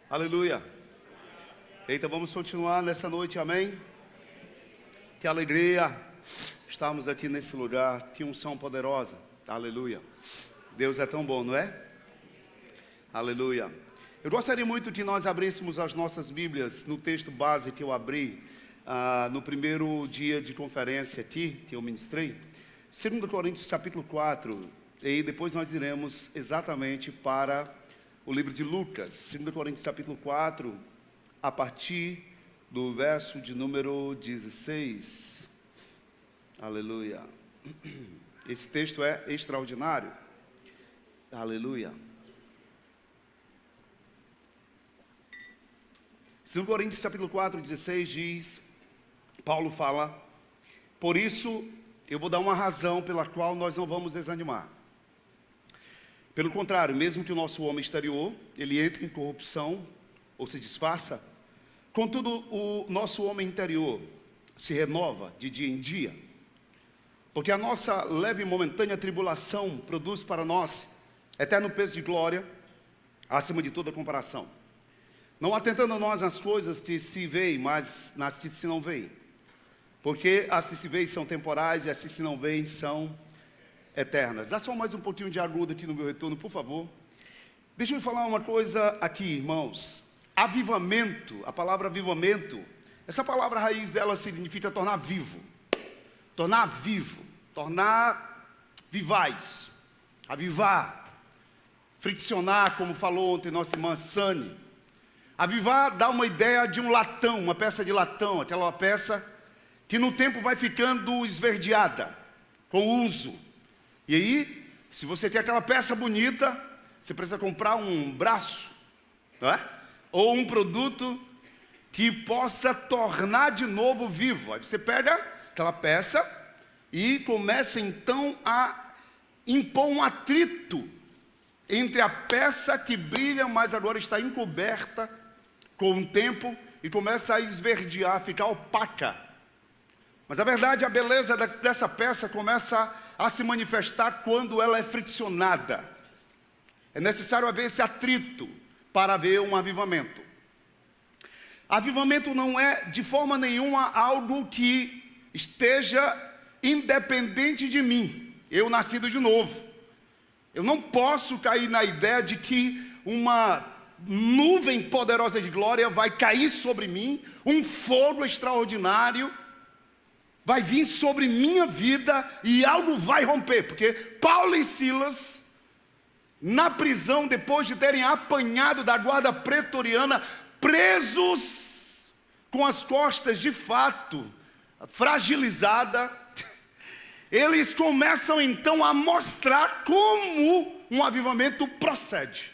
Aleluia. Então vamos continuar nessa noite, amém? Que alegria estarmos aqui nesse lugar, que unção poderosa, aleluia. Deus é tão bom, não é? Aleluia. Eu gostaria muito que nós abríssemos as nossas Bíblias no texto base que eu abri no primeiro dia de conferência aqui, que eu ministrei, 2 Coríntios capítulo 4, e depois nós iremos exatamente para o livro de Lucas, 2 Coríntios capítulo 4, a partir do verso de número 16, aleluia. Esse texto é extraordinário, aleluia. 2 Coríntios capítulo 4, 16 diz, Paulo fala, por isso eu vou dar uma razão pela qual nós não vamos desanimar. Pelo contrário, mesmo que o nosso homem exterior, ele entre em corrupção ou se disfarça, contudo o nosso homem interior se renova de dia em dia. Porque a nossa leve e momentânea tribulação produz para nós eterno peso de glória, acima de toda comparação. Não atentando nós nas coisas que se veem, mas nas que se não veem. Porque as que se veem são temporais e as que se não veem são eternas. Dá só mais um pouquinho de agudo aqui no meu retorno, por favor. Deixa eu falar uma coisa aqui, irmãos. Avivamento, a palavra avivamento, essa palavra a raiz dela significa tornar vivo. Tornar vivo, tornar vivaz, avivar, friccionar, como falou ontem nossa irmã Sani. Avivar dá uma ideia de um latão, uma peça de latão, aquela peça que no tempo vai ficando esverdeada, com uso. E aí, se você quer aquela peça bonita, você precisa comprar um braço, não é? Ou um produto que possa tornar de novo vivo. Aí você pega aquela peça e começa então a impor um atrito entre a peça que brilha, mas agora está encoberta com o tempo e começa a esverdear, ficar opaca. Mas a verdade, a beleza dessa peça começa a se manifestar quando ela é friccionada. É necessário haver esse atrito para haver um avivamento. Avivamento não é de forma nenhuma algo que esteja independente de mim. Eu nascido de novo. Eu não posso cair na ideia de que uma nuvem poderosa de glória vai cair sobre mim, um fogo extraordinário vai vir sobre minha vida e algo vai romper, porque Paulo e Silas, na prisão, depois de terem apanhado da guarda pretoriana, presos com as costas de fato fragilizada, eles começam então a mostrar como um avivamento procede.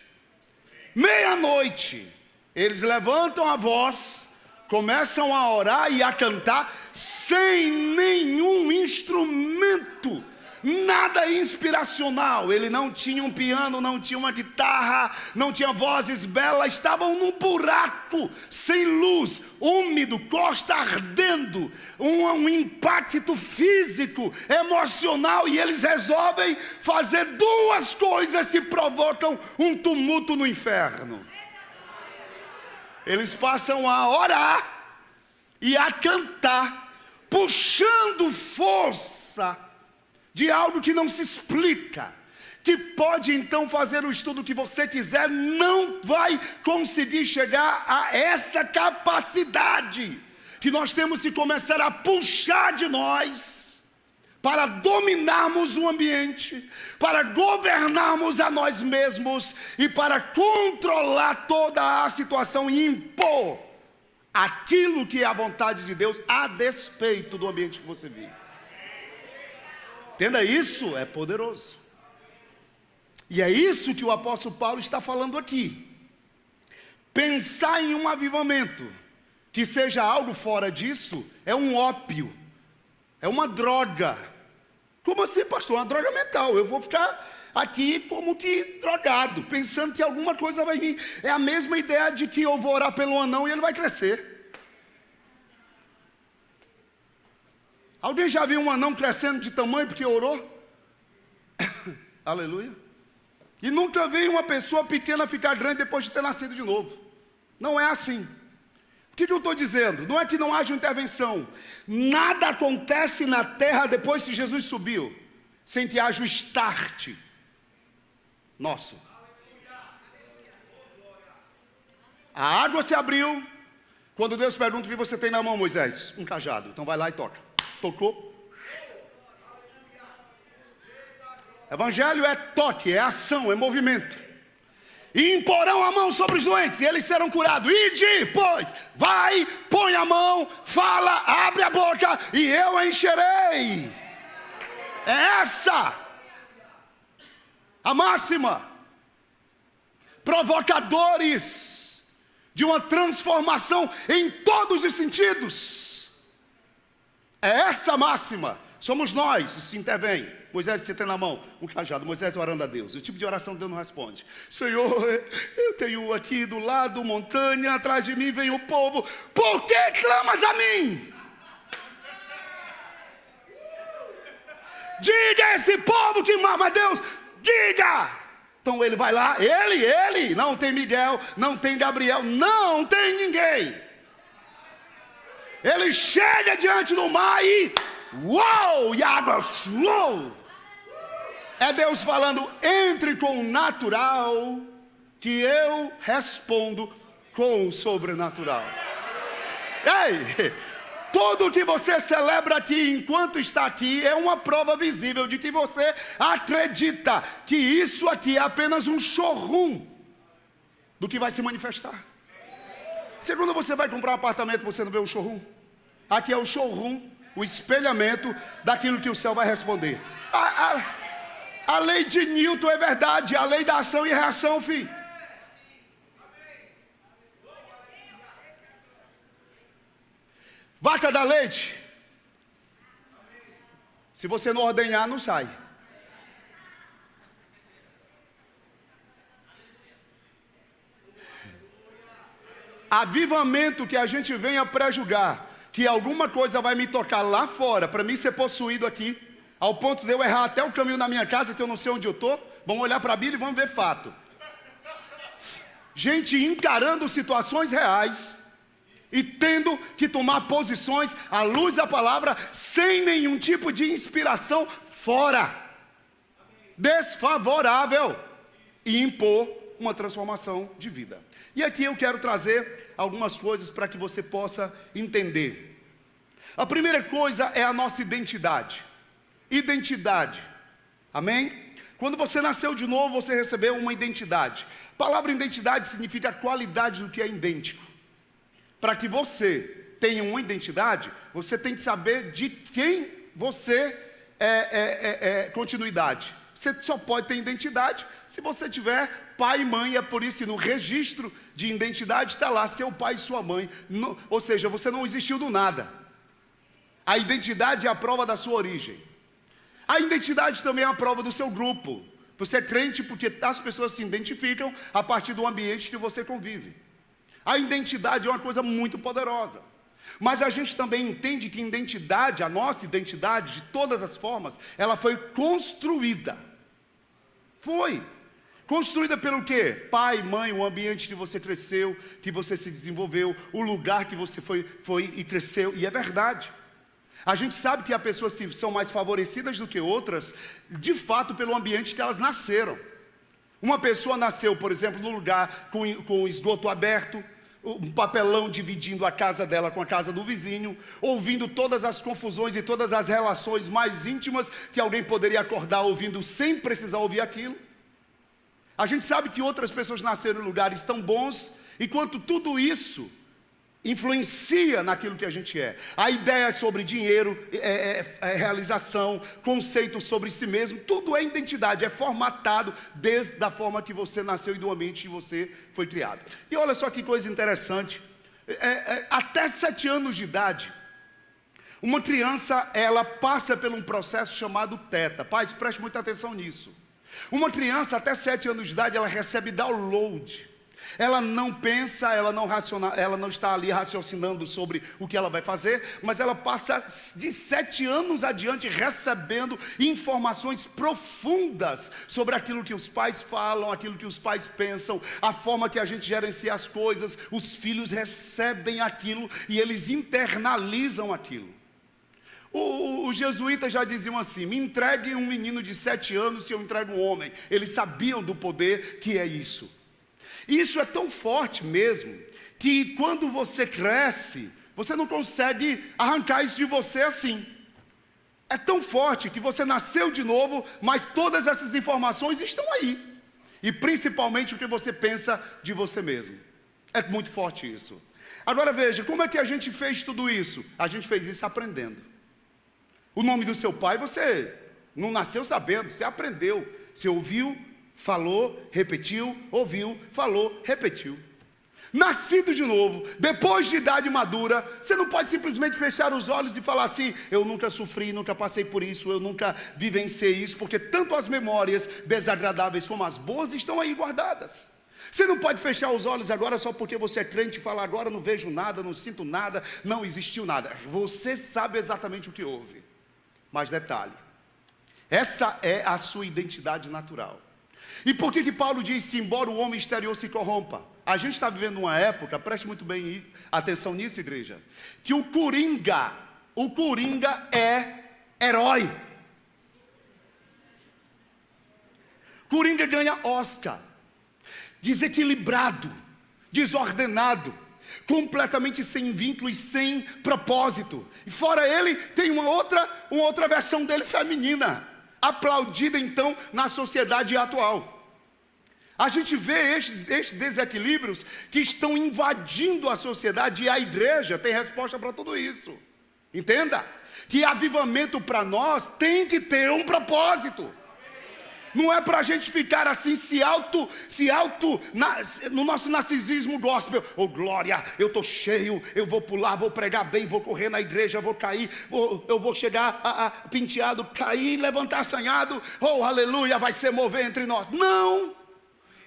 Meia-noite, eles levantam a voz, começam a orar e a cantar sem nenhum instrumento, nada inspiracional. Ele não tinha um piano, não tinha uma guitarra, não tinha vozes belas, estavam num buraco, sem luz, úmido, costa ardendo, um impacto físico, emocional, e eles resolvem fazer duas coisas que provocam um tumulto no inferno. Eles passam a orar e a cantar, puxando força de algo que não se explica, que pode então fazer o estudo que você quiser, não vai conseguir chegar a essa capacidade que nós temos que começar a puxar de nós para dominarmos o ambiente, para governarmos a nós mesmos e para controlar toda a situação e impor aquilo que é a vontade de Deus a despeito do ambiente que você vive. Entenda isso, é poderoso. E é isso que o apóstolo Paulo está falando aqui. Pensar em um avivamento que seja algo fora disso é um ópio, é uma droga. Como assim, pastor? Uma droga mental. Eu vou ficar aqui como que drogado, pensando que alguma coisa vai vir. É a mesma ideia de que eu vou orar pelo anão e ele vai crescer. Alguém já viu um anão crescendo de tamanho porque orou? Aleluia. E nunca vi uma pessoa pequena ficar grande depois de ter nascido de novo. Não é assim. O que eu estou dizendo? Não é que não haja intervenção. Nada acontece na terra depois que Jesus subiu, sem que haja o start nosso. A água se abriu. Quando Deus pergunta o que você tem na mão, Moisés, um cajado. Então vai lá e toca. Tocou. Evangelho é toque, é ação, é movimento. E imporão a mão sobre os doentes, e eles serão curados. Ide, pois, vai, põe a mão, fala, abre a boca, e eu a encherei. É essa a máxima. Provocadores de uma transformação em todos os sentidos. É essa a máxima. Somos nós, se intervém. Moisés, você tem na mão um cajado. Moisés orando a Deus. O tipo de oração que Deus não responde. Senhor, eu tenho aqui do lado montanha, atrás de mim vem o povo. Por que clamas a mim? Diga a esse povo que mama Deus. Diga. Então ele vai lá. Ele. Não tem Miguel, não tem Gabriel, não tem ninguém. Ele chega diante do mar e... uau! E a água flow. É Deus falando, entre com o natural, que eu respondo com o sobrenatural. Ei! Tudo que você celebra aqui, enquanto está aqui, é uma prova visível de que você acredita que isso aqui é apenas um showroom do que vai se manifestar. Segundo, você vai comprar um apartamento, você não vê o showroom? Aqui é o showroom, o espelhamento daquilo que o céu vai responder. A lei de Newton é verdade, a lei da ação e reação, filho. Vaca da leite. Se você não ordenhar, não sai. Avivamento que a gente venha pré-julgar que alguma coisa vai me tocar lá fora, para mim ser possuído aqui, ao ponto de eu errar até o caminho na minha casa, que eu não sei onde eu estou. Vamos olhar para a Bíblia e vamos ver fato. Gente encarando situações reais e tendo que tomar posições à luz da palavra, sem nenhum tipo de inspiração fora, desfavorável, e impor uma transformação de vida. E aqui eu quero trazer algumas coisas para que você possa entender. A primeira coisa é a nossa identidade. Identidade. Amém? Quando você nasceu de novo, você recebeu uma identidade. A palavra identidade significa a qualidade do que é idêntico. Para que você tenha uma identidade, você tem que saber de quem você é continuidade. Você só pode ter identidade se você tiver pai e mãe. É por isso que no registro de identidade está lá seu pai e sua mãe. Ou seja, você não existiu do nada. A identidade é a prova da sua origem. A identidade também é a prova do seu grupo. Você é crente porque as pessoas se identificam a partir do ambiente que você convive. A identidade é uma coisa muito poderosa. Mas a gente também entende que identidade, a nossa identidade, de todas as formas, ela foi construída. Foi. Construída pelo quê? Pai, mãe, o ambiente que você cresceu, que você se desenvolveu, o lugar que você foi e cresceu. E é verdade. A gente sabe que há pessoas que são mais favorecidas do que outras, de fato, pelo ambiente que elas nasceram. Uma pessoa nasceu, por exemplo, num lugar com esgoto aberto, um papelão dividindo a casa dela com a casa do vizinho, ouvindo todas as confusões e todas as relações mais íntimas que alguém poderia acordar ouvindo sem precisar ouvir aquilo. A gente sabe que outras pessoas nasceram em lugares tão bons, enquanto tudo isso influencia naquilo que a gente é. A ideia sobre dinheiro, realização, conceito sobre si mesmo, tudo é identidade, é formatado desde a forma que você nasceu e do ambiente que você foi criado. E olha só que coisa interessante, até 7 anos de idade, uma criança, ela passa por um processo chamado teta. Pais, preste muita atenção nisso. Uma criança até 7 anos de idade, ela recebe download. Ela não pensa, ela não está ali raciocinando sobre o que ela vai fazer, mas ela passa de 7 anos adiante recebendo informações profundas sobre aquilo que os pais falam, aquilo que os pais pensam, a forma que a gente gerencia as coisas. Os filhos recebem aquilo e eles internalizam aquilo. Os jesuítas já diziam assim: me entregue um menino de 7 anos se eu entrego um homem. Eles sabiam do poder que é isso. E isso é tão forte mesmo, que quando você cresce, você não consegue arrancar isso de você assim. É tão forte que você nasceu de novo, mas todas essas informações estão aí. E principalmente o que você pensa de você mesmo. É muito forte isso. Agora veja, como é que a gente fez tudo isso? A gente fez isso aprendendo. O nome do seu pai você não nasceu sabendo, você aprendeu. Você ouviu, falou, repetiu, ouviu, falou, repetiu. Nascido de novo, depois de idade madura, você não pode simplesmente fechar os olhos e falar assim: eu nunca sofri, nunca passei por isso, eu nunca vivenciei isso, porque tanto as memórias desagradáveis como as boas estão aí guardadas. Você não pode fechar os olhos agora só porque você é crente e falar: agora não vejo nada, não sinto nada, não existiu nada. Você sabe exatamente o que houve. Mas detalhe, essa é a sua identidade natural. E por que Paulo diz que embora o homem exterior se corrompa? A gente está vivendo uma época, preste muito bem atenção nisso, igreja, que o Coringa é herói. Coringa ganha Oscar. Desequilibrado, desordenado, completamente sem vínculo e sem propósito. E fora ele, tem uma outra versão dele feminina, aplaudida então na sociedade atual. A gente vê estes desequilíbrios que estão invadindo a sociedade, e a igreja tem resposta para tudo isso. Entenda que avivamento para nós tem que ter um propósito. Não é para a gente ficar assim, no nosso narcisismo gospel. Oh glória, eu estou cheio, eu vou pular, vou pregar bem, vou correr na igreja, vou cair, eu vou chegar penteado, cair, levantar assanhado. Oh aleluia, vai ser mover entre nós. Não!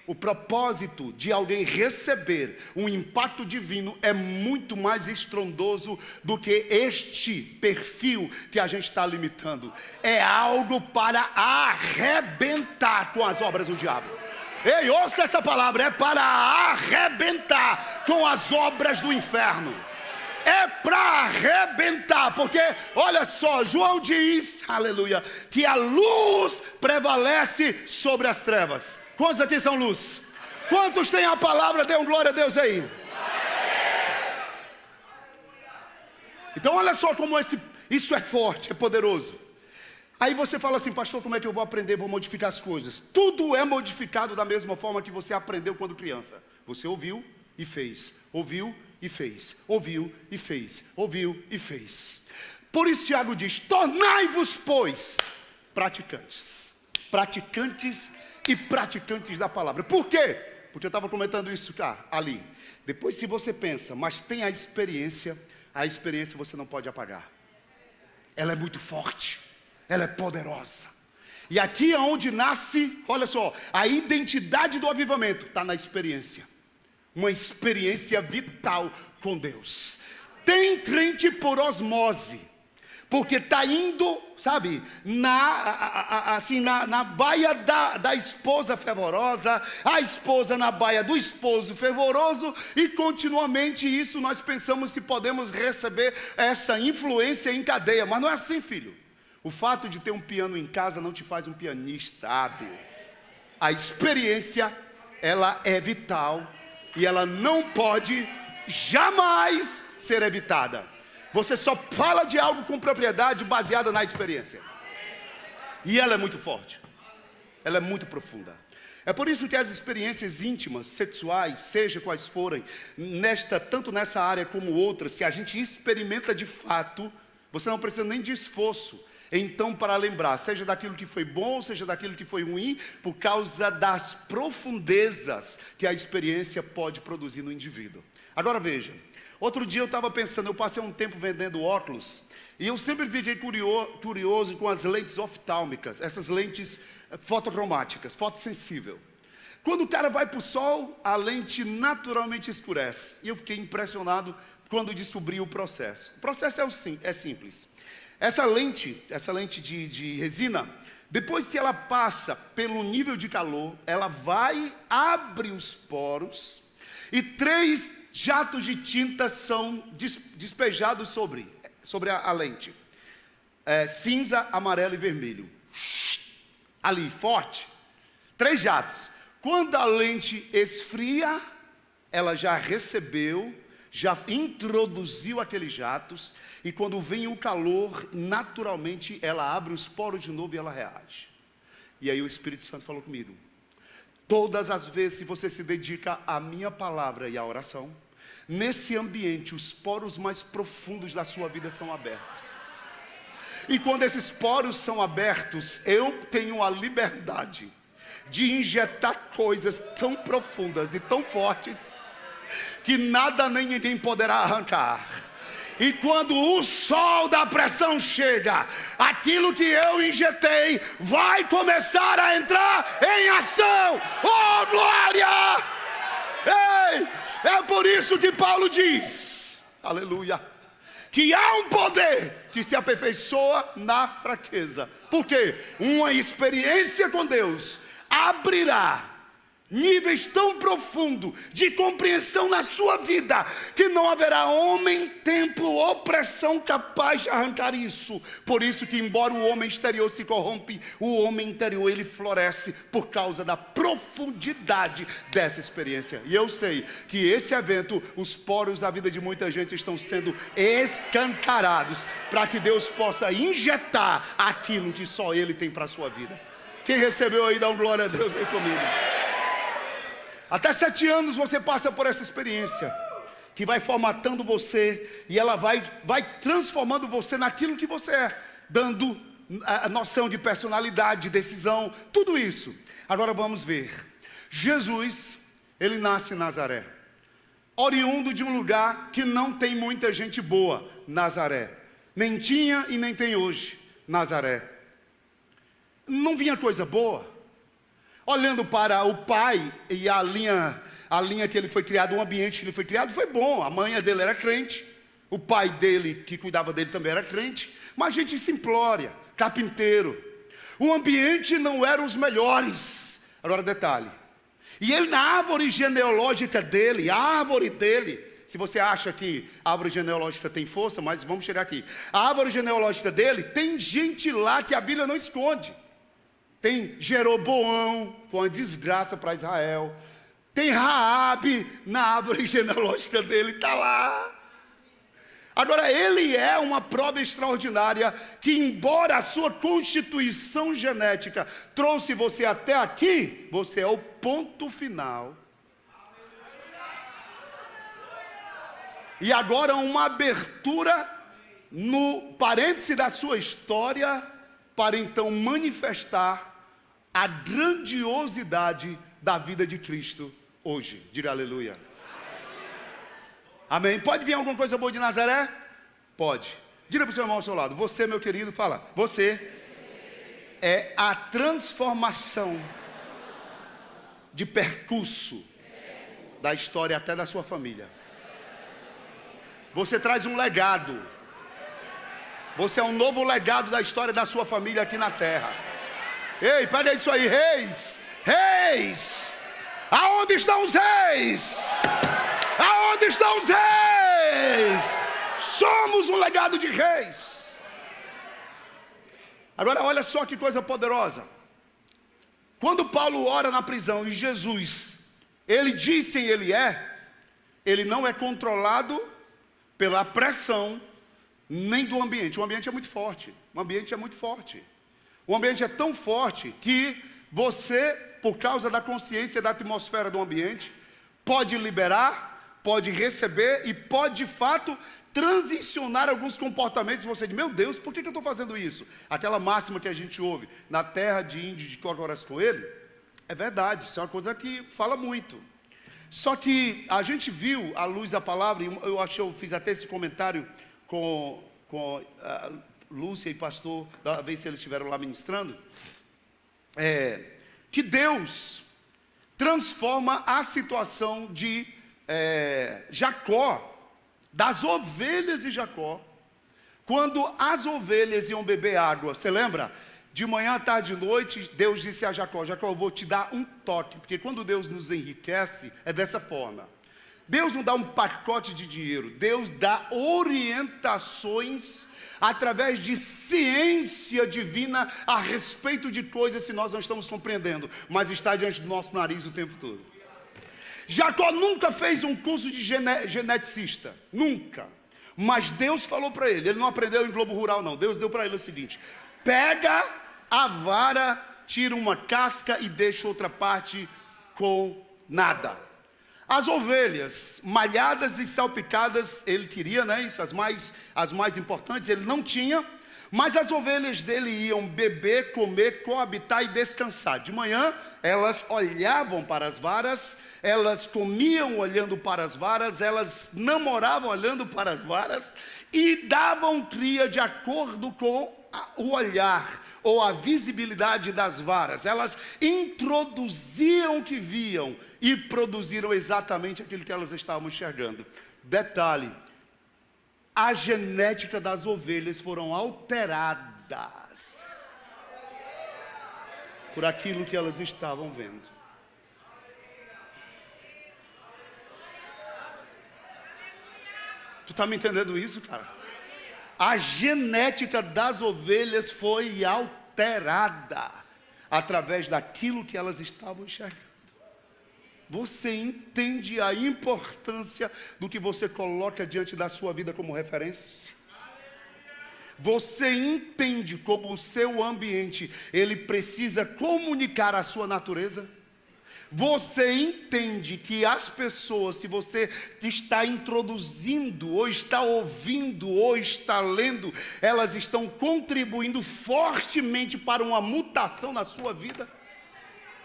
O propósito de alguém receber um impacto divino é muito mais estrondoso do que este perfil que a gente está limitando. É algo para arrebentar com as obras do diabo. Ei, ouça essa palavra, é para arrebentar com as obras do inferno. É para arrebentar, porque olha só, João diz, aleluia, que a luz prevalece sobre as trevas. Quantos aqui são luz? Quantos têm a palavra? Dê um glória a Deus aí. Então olha só como isso é forte, é poderoso. Aí você fala assim: pastor, como é que eu vou aprender, vou modificar as coisas? Tudo é modificado da mesma forma que você aprendeu quando criança. Você ouviu e fez, ouviu e fez, ouviu e fez, ouviu e fez. Por isso Tiago diz: tornai-vos, pois, praticantes e praticantes da palavra. Por quê? Porque eu estava comentando isso ali. Depois, se você pensa, mas tem a experiência você não pode apagar. Ela é muito forte, ela é poderosa. E aqui é onde nasce, olha só, a identidade do avivamento está na experiência. Uma experiência vital com Deus. Tem crente por osmose, porque está indo, sabe, na baia da esposa fervorosa, a esposa na baia do esposo fervoroso, e continuamente isso nós pensamos se podemos receber essa influência em cadeia, mas não é assim, filho. O fato de ter um piano em casa não te faz um pianista hábil. A experiência, ela é vital, e ela não pode jamais ser evitada. Você só fala de algo com propriedade baseada na experiência. E ela é muito forte. Ela é muito profunda. É por isso que as experiências íntimas, sexuais, seja quais forem, tanto nessa área como outras, que a gente experimenta de fato, você não precisa nem de esforço. Então, para lembrar, seja daquilo que foi bom, seja daquilo que foi ruim, por causa das profundezas que a experiência pode produzir no indivíduo. Agora veja. Outro dia eu estava pensando, eu passei um tempo vendendo óculos, e eu sempre fiquei curioso com as lentes oftálmicas, essas lentes fotocromáticas, fotossensível. Quando o cara vai para o sol, a lente naturalmente escurece. E eu fiquei impressionado quando descobri o processo. O processo é simples. Essa lente de resina, depois que ela passa pelo nível de calor, ela abre os poros, e 3 jatos de tinta são despejados sobre a lente. Cinza, amarelo e vermelho. Ali, forte. 3 jatos. Quando a lente esfria, ela já recebeu, já introduziu aqueles jatos, e quando vem o calor, naturalmente ela abre os poros de novo e ela reage. E aí o Espírito Santo falou comigo: todas as vezes que você se dedica à minha palavra e à oração, nesse ambiente os poros mais profundos da sua vida são abertos. E quando esses poros são abertos, eu tenho a liberdade de injetar coisas tão profundas e tão fortes que nada nem ninguém poderá arrancar. E quando o sol da pressão chega, aquilo que eu injetei vai começar a entrar em ação. Oh, glória! Ei, é por isso que Paulo diz, aleluia, que há um poder que se aperfeiçoa na fraqueza. Por quê? Uma experiência com Deus abrirá níveis tão profundos de compreensão na sua vida, que não haverá homem, tempo, opressão capaz de arrancar isso. Por isso que, embora o homem exterior se corrompe, o homem interior ele floresce por causa da profundidade dessa experiência. E eu sei que esse evento, os poros da vida de muita gente estão sendo escancarados, para que Deus possa injetar aquilo que só Ele tem para a sua vida. Quem recebeu aí, dá um glória a Deus aí comigo. Até 7 anos você passa por essa experiência, que vai formatando você, e ela vai transformando você naquilo que você é, dando a noção de personalidade, de decisão, tudo isso. Agora vamos ver. Jesus, ele nasce em Nazaré, oriundo de um lugar que não tem muita gente boa, Nazaré. Nem tinha e nem tem hoje, Nazaré. Não vinha coisa boa. Olhando para o pai e a linha que ele foi criado, o ambiente que ele foi criado, foi bom. A mãe dele era crente, o pai dele, que cuidava dele, também era crente. Mas gente simplória, carpinteiro. O ambiente não era os melhores. Agora detalhe. E ele, na árvore genealógica dele, a árvore dele, se você acha que a árvore genealógica tem força, mas vamos chegar aqui. A árvore genealógica dele, tem gente lá que a Bíblia não esconde. Tem Jeroboão, com a desgraça para Israel. Tem Raabe na árvore genealógica dele, está lá. Agora, ele é uma prova extraordinária, que embora a sua constituição genética trouxe você até aqui, você é o ponto final. E agora uma abertura no parêntese da sua história, para então manifestar a grandiosidade da vida de Cristo hoje. Diga aleluia. Amém. Pode vir alguma coisa boa de Nazaré? Pode. Diga para o seu irmão ao seu lado. Você, meu querido, fala. Você é a transformação de percurso da história até da sua família. Você traz um legado. Você é um novo legado da história da sua família aqui na terra. Ei, pega isso aí, reis. Reis. Aonde estão os reis? Aonde estão os reis? Somos um legado de reis. Agora olha só que coisa poderosa. Quando Paulo ora na prisão e Jesus, ele diz quem ele é, ele não é controlado pela pressão nem do ambiente. O ambiente é muito forte. O ambiente é muito forte. O ambiente é tão forte que você, por causa da consciência da atmosfera do ambiente, pode liberar, pode receber e pode de fato transicionar alguns comportamentos. Você diz, meu Deus, por que eu estou fazendo isso? Aquela máxima que a gente ouve, na terra de índio de cocorás com ele, é verdade, isso é uma coisa que fala muito. Só que a gente viu, à luz da palavra, e eu fiz até esse comentário com Lúcia e pastor, da vez que eles estiveram lá ministrando, que Deus transforma a situação de Jacó, das ovelhas de Jacó, quando as ovelhas iam beber água. Você lembra? De manhã, à tarde e noite, Deus disse a Jacó: Jacó, eu vou te dar um toque, porque quando Deus nos enriquece, é dessa forma. Deus não dá um pacote de dinheiro, Deus dá orientações através de ciência divina a respeito de coisas que nós não estamos compreendendo, mas está diante do nosso nariz o tempo todo. Jacó nunca fez um curso de geneticista, nunca. Mas Deus falou para ele não aprendeu em Globo Rural não, Deus deu para ele o seguinte: pega a vara, tira uma casca e deixa outra parte com nada. As ovelhas malhadas e salpicadas, ele queria, né? Isso, as mais importantes, ele não tinha. Mas as ovelhas dele iam beber, comer, coabitar e descansar. De manhã, elas olhavam para as varas, elas comiam olhando para as varas, elas namoravam olhando para as varas e davam cria de acordo com o olhar ou a visibilidade das varas. Elas introduziam o que viam e produziram exatamente aquilo que elas estavam enxergando. Detalhe: a genética das ovelhas foram alteradas por aquilo que elas estavam vendo. Tu está me entendendo isso, cara? A genética das ovelhas foi alterada através daquilo que elas estavam enxergando. Você entende a importância do que você coloca diante da sua vida como referência? Você entende como o seu ambiente, ele precisa comunicar a sua natureza? Você entende que as pessoas, se você está introduzindo, ou está ouvindo, ou está lendo, elas estão contribuindo fortemente para uma mutação na sua vida?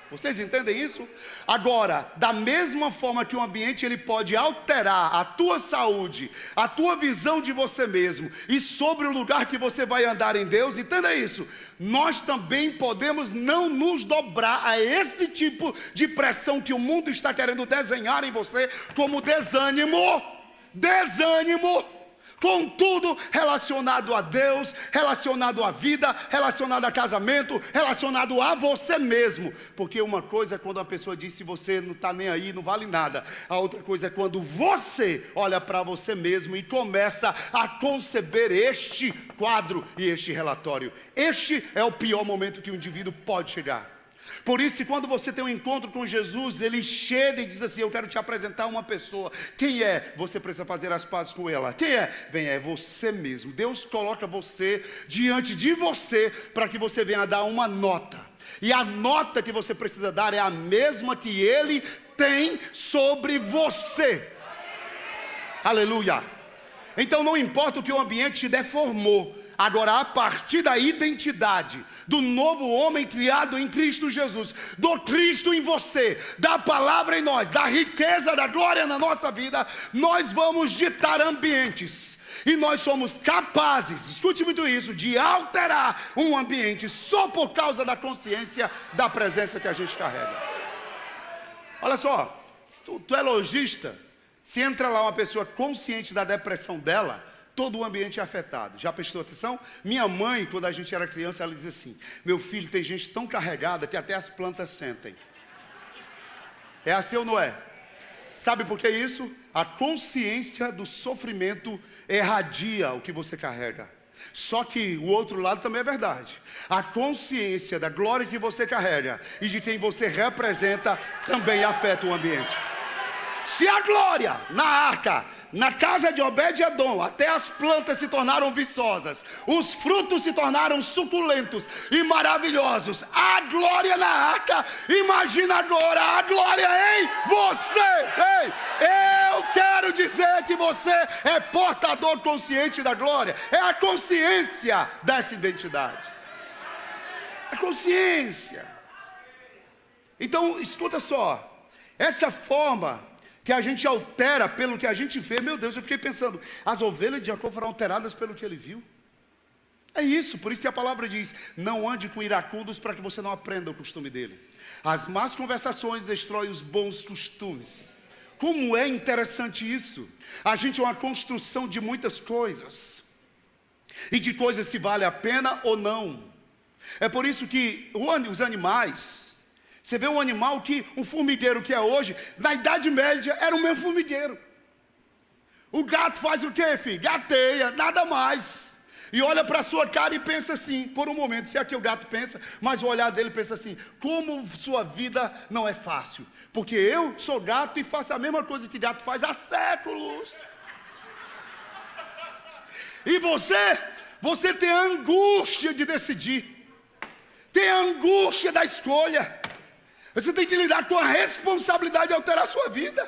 Vocês entendem isso? Agora, da mesma forma que o ambiente ele pode alterar a tua saúde, a tua visão de você mesmo e sobre o lugar que você vai andar em Deus, entenda isso. Nós também podemos não nos dobrar a esse tipo de pressão que o mundo está querendo desenhar em você como desânimo. Com tudo relacionado a Deus, relacionado à vida, relacionado a casamento, relacionado a você mesmo. Porque uma coisa é quando a pessoa diz: se você não está nem aí, não vale nada. A outra coisa é quando você olha para você mesmo e começa a conceber este quadro e este relatório. Este é o pior momento que um indivíduo pode chegar. Por isso, quando você tem um encontro com Jesus, ele chega e diz assim: eu quero te apresentar uma pessoa. Quem é? Você precisa fazer as pazes com ela. Quem é? Vem, é você mesmo. Deus coloca você diante de você para que você venha dar uma nota. E a nota que você precisa dar é a mesma que ele tem sobre você. Aleluia. Então não importa o que o ambiente te deformou. Agora, a partir da identidade do novo homem criado em Cristo Jesus, do Cristo em você, da palavra em nós, da riqueza da glória na nossa vida, nós vamos ditar ambientes. E nós somos capazes, escute muito isso, de alterar um ambiente só por causa da consciência da presença que a gente carrega. Olha só, se tu é lojista, se entra lá uma pessoa consciente da depressão dela, todo o ambiente é afetado. Já prestou atenção? Minha mãe, quando a gente era criança, ela dizia assim: meu filho, tem gente tão carregada que até as plantas sentem. É assim ou não é? Sabe por que isso? A consciência do sofrimento irradia o que você carrega. Só que o outro lado também é verdade. A consciência da glória que você carrega e de quem você representa também afeta o ambiente. Se a glória na arca, na casa de Obed-Edom, até as plantas se tornaram viçosas, os frutos se tornaram suculentos e maravilhosos, a glória na arca, imagina agora a glória em você. Ei, eu quero dizer que você é portador consciente da glória. É a consciência dessa identidade. A consciência. Então, escuta só, essa forma que a gente altera pelo que a gente vê. Meu Deus, eu fiquei pensando, as ovelhas de Jacó foram alteradas pelo que ele viu. É isso, por isso que a palavra diz: não ande com iracundos para que você não aprenda o costume dele. As más conversações destroem os bons costumes. Como é interessante isso. A gente é uma construção de muitas coisas, e de coisas se vale a pena ou não. É por isso que os animais, você vê um animal que, um formigueiro que é hoje, na Idade Média era o mesmo formigueiro. O gato faz o quê, filho? Gateia, nada mais. E olha para a sua cara e pensa assim, por um momento, se é que o gato pensa, mas o olhar dele pensa assim: como sua vida não é fácil, porque eu sou gato e faço a mesma coisa que gato faz há séculos. E você tem a angústia de decidir, tem a angústia da escolha, você tem que lidar com a responsabilidade de alterar a sua vida.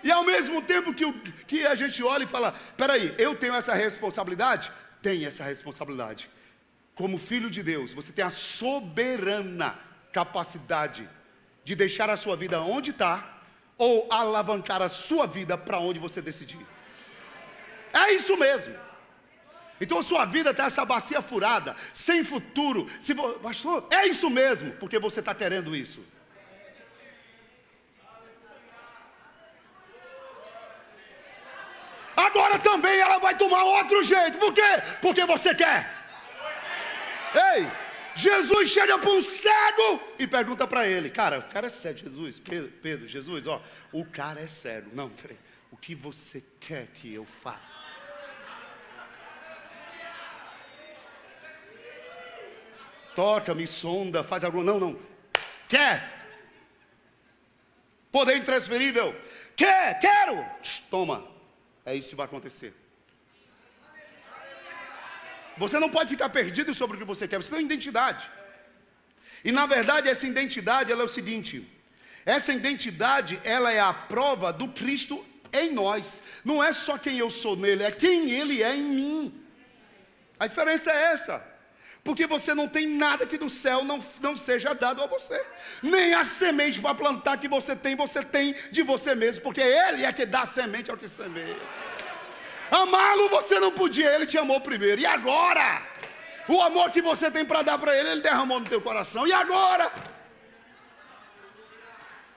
E ao mesmo tempo que a gente olha e fala: peraí, eu tenho essa responsabilidade? Tem essa responsabilidade. Como filho de Deus, você tem a soberana capacidade de deixar a sua vida onde está, ou alavancar a sua vida para onde você decidir. É isso mesmo. Então a sua vida está essa bacia furada, sem futuro. Pastor, é isso mesmo, porque você está querendo isso. Agora também ela vai tomar outro jeito. Por quê? Porque você quer. Ei, Jesus chega para um cego e pergunta para ele: cara, o cara é cego. Jesus, Pedro, Jesus, ó, o cara é cego. Não, peraí, o que você quer que eu faça? Toca, me sonda, faz algo. Não, quer. Poder intransferível. Quero. Toma. É isso que vai acontecer. Você não pode ficar perdido sobre o que você quer. Você tem uma identidade. E na verdade essa identidade, ela é o seguinte: essa identidade, ela é a prova do Cristo em nós. Não é só quem eu sou nele, é quem ele é em mim. A diferença é essa. Porque você não tem nada que do céu não seja dado a você. Nem a semente para plantar que você tem de você mesmo. Porque ele é que dá a semente ao que semeia. Amá-lo você não podia, ele te amou primeiro. E agora? O amor que você tem para dar para ele, ele derramou no teu coração. E agora?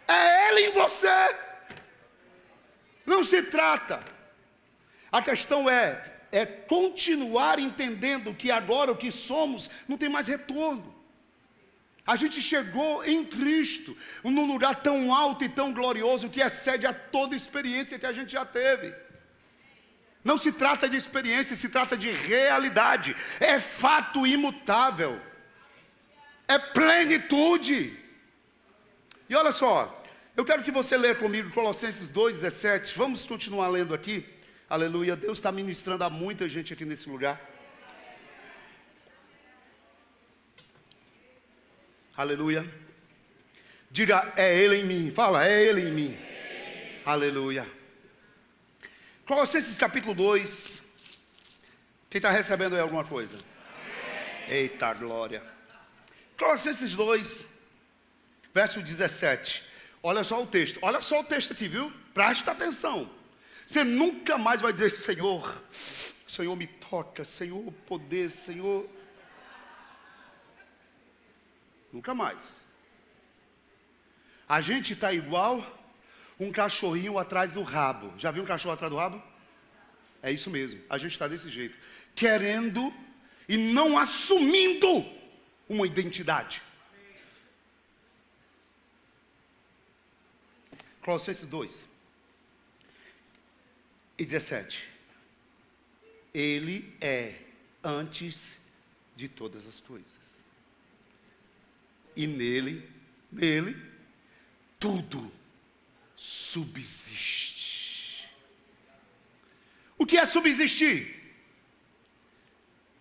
É ele em você. Não se trata. A questão é continuar entendendo que agora o que somos não tem mais retorno. A gente chegou em Cristo, num lugar tão alto e tão glorioso que excede a toda experiência que a gente já teve. Não se trata de experiência, se trata de realidade. É fato imutável. É plenitude. E olha só, eu quero que você leia comigo Colossenses 2,17. Vamos continuar lendo aqui. Aleluia, Deus está ministrando a muita gente aqui nesse lugar. Aleluia. Diga: é Ele em mim. Fala: é Ele em mim. Aleluia. Colossenses capítulo 2. Quem está recebendo aí alguma coisa? Eita glória. Colossenses 2, verso 17. Olha só o texto. Olha só o texto aqui, viu? Presta atenção. Você nunca mais vai dizer: Senhor, Senhor me toca, Senhor poder, Senhor. Nunca mais. A gente está igual um cachorrinho atrás do rabo. Já viu um cachorro atrás do rabo? É isso mesmo, a gente está desse jeito. Querendo e não assumindo uma identidade. Colossenses 2 e 17. Ele é antes de todas as coisas. E nele, tudo subsiste. O que é subsistir?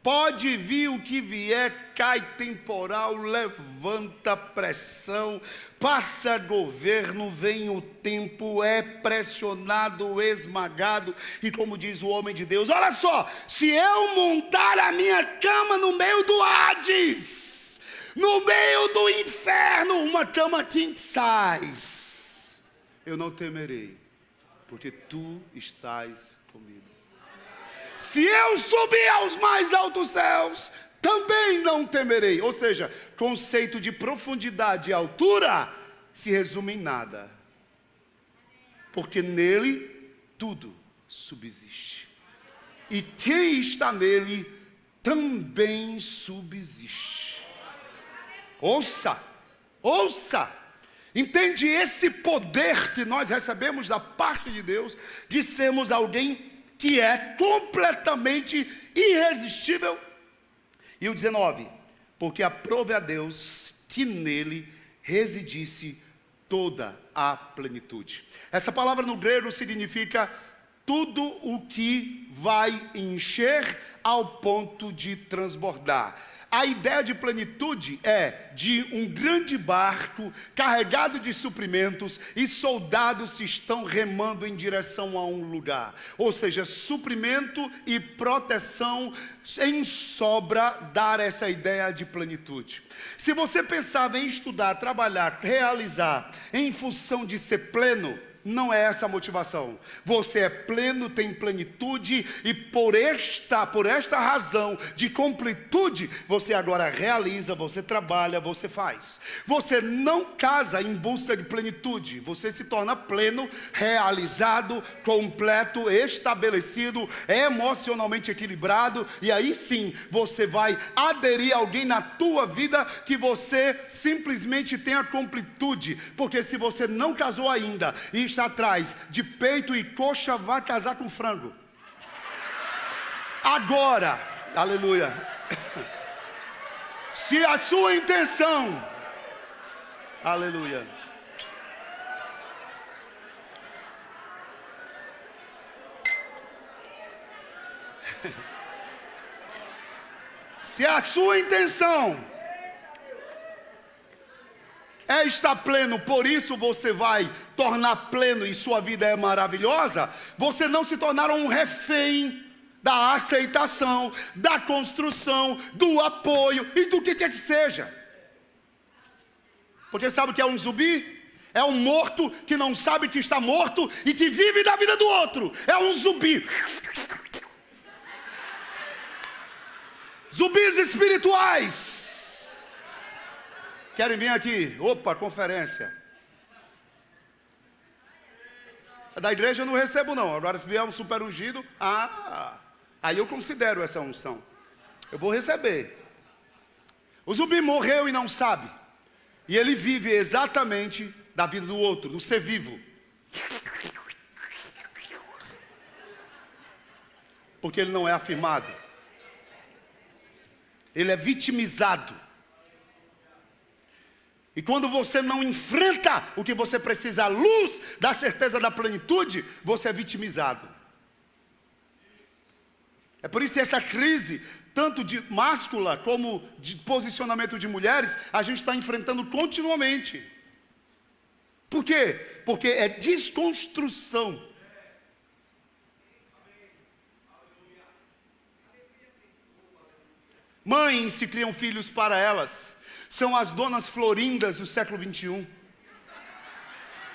Pode vir o que vier, cai temporal, levanta pressão, passa governo, vem o tempo, é pressionado, esmagado. E como diz o homem de Deus: olha só, se eu montar a minha cama no meio do Hades, no meio do inferno, uma cama king size, eu não temerei. porque tu estás comigo. Se eu subir aos mais altos céus, também não temerei. Ou seja, conceito de profundidade e altura se resume em nada, porque nele tudo subsiste, e quem está nele também subsiste. Ouça, ouça, entende esse poder que nós recebemos da parte de Deus, de sermos alguém que é completamente irresistível. E o 19, porque aprove a Deus que nele residisse toda a plenitude. Essa palavra no grego significa tudo o que vai encher ao ponto de transbordar. A ideia de plenitude é de um grande barco carregado de suprimentos e soldados estão remando em direção a um lugar. Ou seja, suprimento e proteção em sobra dar essa ideia de plenitude. Se você pensava em estudar, trabalhar, realizar em função de ser pleno, não é essa a motivação. Você é pleno, tem plenitude, e por esta razão de completude, você agora realiza, você trabalha, você faz. Você não casa em busca de plenitude, você se torna pleno, realizado, completo, estabelecido, emocionalmente equilibrado, e aí sim, você vai aderir a alguém na tua vida que você simplesmente tenha completude, porque se você não casou ainda, e está atrás de peito e coxa, vai casar com frango. Agora, aleluia, se a sua intenção, aleluia, se a sua intenção é estar pleno, por isso você vai tornar pleno e sua vida é maravilhosa, você não se tornará um refém da aceitação, da construção, do apoio e do que quer que seja. Porque sabe o que é um zumbi? É um morto que não sabe que está morto e que vive da vida do outro. É um zumbi. Zumbis espirituais. Querem vir aqui? Opa, conferência. Da igreja eu não recebo não. Agora se vier um super ungido, aí eu considero essa unção. Eu vou receber. O zumbi morreu e não sabe. E ele vive exatamente da vida do outro, do ser vivo. Porque ele não é afirmado. Ele é vitimizado. E quando você não enfrenta o que você precisa, a luz da certeza da plenitude, você é vitimizado. É por isso que essa crise, tanto de máscula como de posicionamento de mulheres, a gente está enfrentando continuamente. Por quê? Porque é desconstrução. Mães se criam filhos para elas. São as donas florindas do século 21.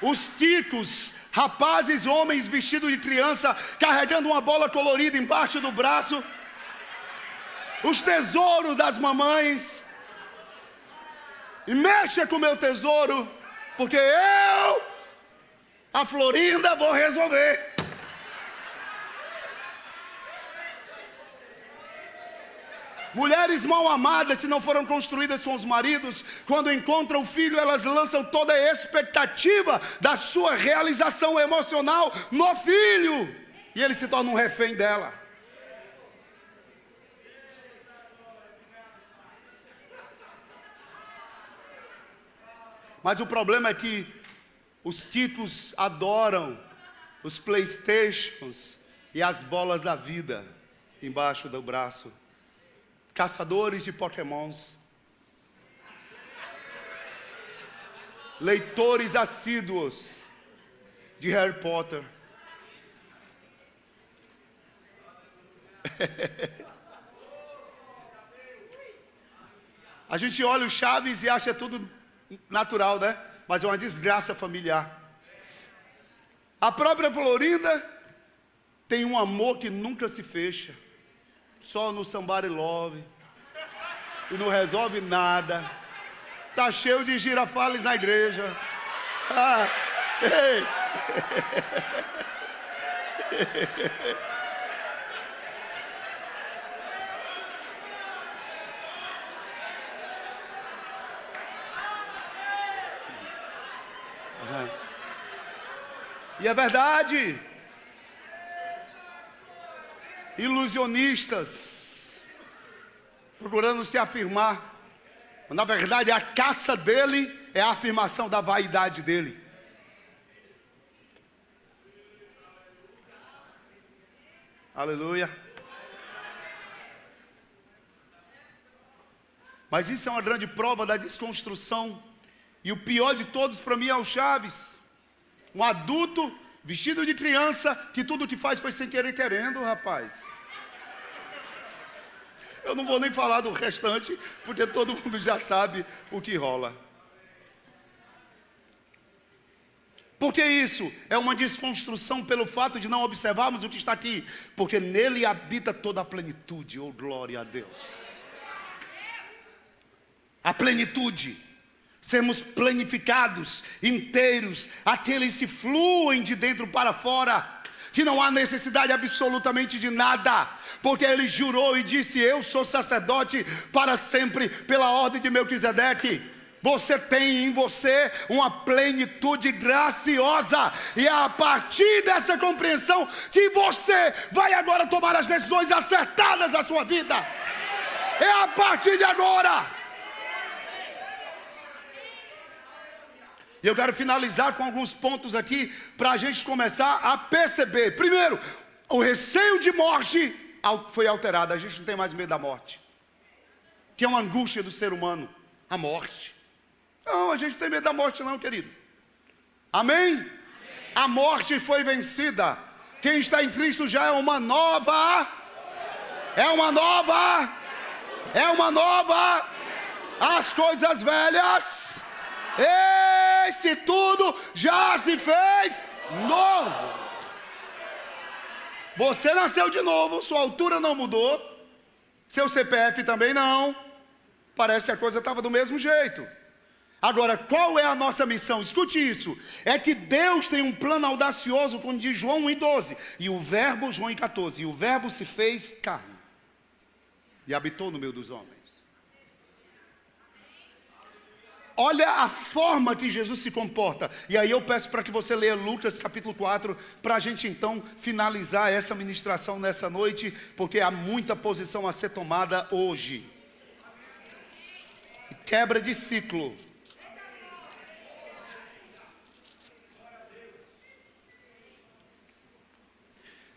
Os ticos, rapazes, homens vestidos de criança, carregando uma bola colorida embaixo do braço. Os tesouros das mamães. E mexa com o meu tesouro, porque eu, a florinda, vou resolver. Mulheres mal amadas, se não foram construídas com os maridos, quando encontram o filho, elas lançam toda a expectativa da sua realização emocional no filho, e ele se torna um refém dela. Mas o problema é que os tipos adoram os PlayStations e as bolas da vida embaixo do braço. Caçadores de Pokémons, leitores assíduos de Harry Potter. A gente olha o Chaves e acha tudo natural, né? Mas é uma desgraça familiar. A própria Florinda tem um amor que nunca se fecha. Só no Somebody Love. E não resolve nada. Tá cheio de girafales na igreja. Ah, ei. E é verdade. Ilusionistas, procurando se afirmar. Na verdade, a caça dele é a afirmação da vaidade dele. Aleluia. Mas isso é uma grande prova da desconstrução. E o pior de todos para mim é o Chaves. Um adulto vestido de criança, que tudo que faz foi sem querer querendo, rapaz. Eu não vou nem falar do restante, porque todo mundo já sabe o que rola. Por que isso? É uma desconstrução pelo fato de não observarmos o que está aqui. Porque nele habita toda a plenitude, oh glória a Deus. A plenitude. Sermos planificados, inteiros, aqueles que fluem de dentro para fora, que não há necessidade absolutamente de nada, porque ele jurou e disse: eu sou sacerdote para sempre, pela ordem de Melquisedeque. Você tem em você uma plenitude graciosa, e é a partir dessa compreensão que você vai agora tomar as decisões acertadas da sua vida. É a partir de agora. E eu quero finalizar com alguns pontos aqui, para a gente começar a perceber. Primeiro, o receio de morte foi alterado. A gente não tem mais medo da morte, que é uma angústia do ser humano, a morte. Não, a gente não tem medo da morte não, querido. Amém? A morte foi vencida. Quem está em Cristo já é uma nova. É uma nova. É uma nova. As coisas velhas, esse tudo já se fez novo. Você nasceu de novo, sua altura não mudou, seu CPF também não. Parece que a coisa estava do mesmo jeito. Agora, qual é a nossa missão? Escute isso. É que Deus tem um plano audacioso, como diz João 1:12. E o verbo, João 14, e o verbo se fez carne e habitou no meio dos homens. Olha a forma que Jesus se comporta. E aí eu peço para que você leia Lucas capítulo 4, para a gente então finalizar essa ministração nessa noite, porque há muita posição a ser tomada hoje. Quebra de ciclo.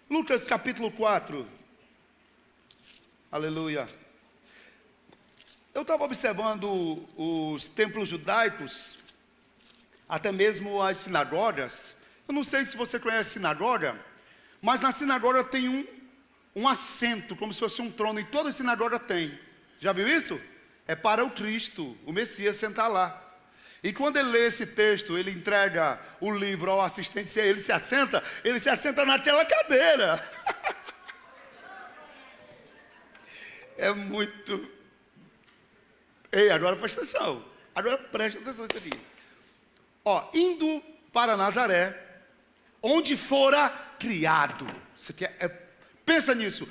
Lucas capítulo 4. Aleluia. Eu estava observando os templos judaicos, até mesmo as sinagogas. Eu não sei se você conhece sinagoga, mas na sinagoga tem um assento, como se fosse um trono, e toda sinagoga tem. Já viu isso? É para o Cristo, o Messias, sentar lá. E quando ele lê esse texto, ele entrega o livro ao assistente, ele se assenta naquela cadeira. É muito... Ei, agora presta atenção. Agora presta atenção nisso aqui. Ó, indo para Nazaré, onde fora criado. Isso aqui pensa nisso.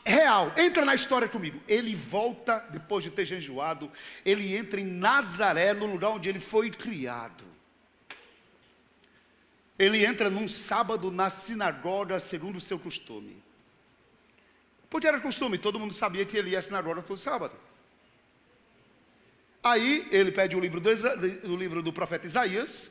Real, entra na história comigo. Ele volta, depois de ter jejuado, ele entra em Nazaré, no lugar onde ele foi criado. Ele entra num sábado na sinagoga, segundo o seu costume. Porque era costume, todo mundo sabia que ele ia à sinagoga todo sábado. Aí ele pede o livro do profeta Isaías,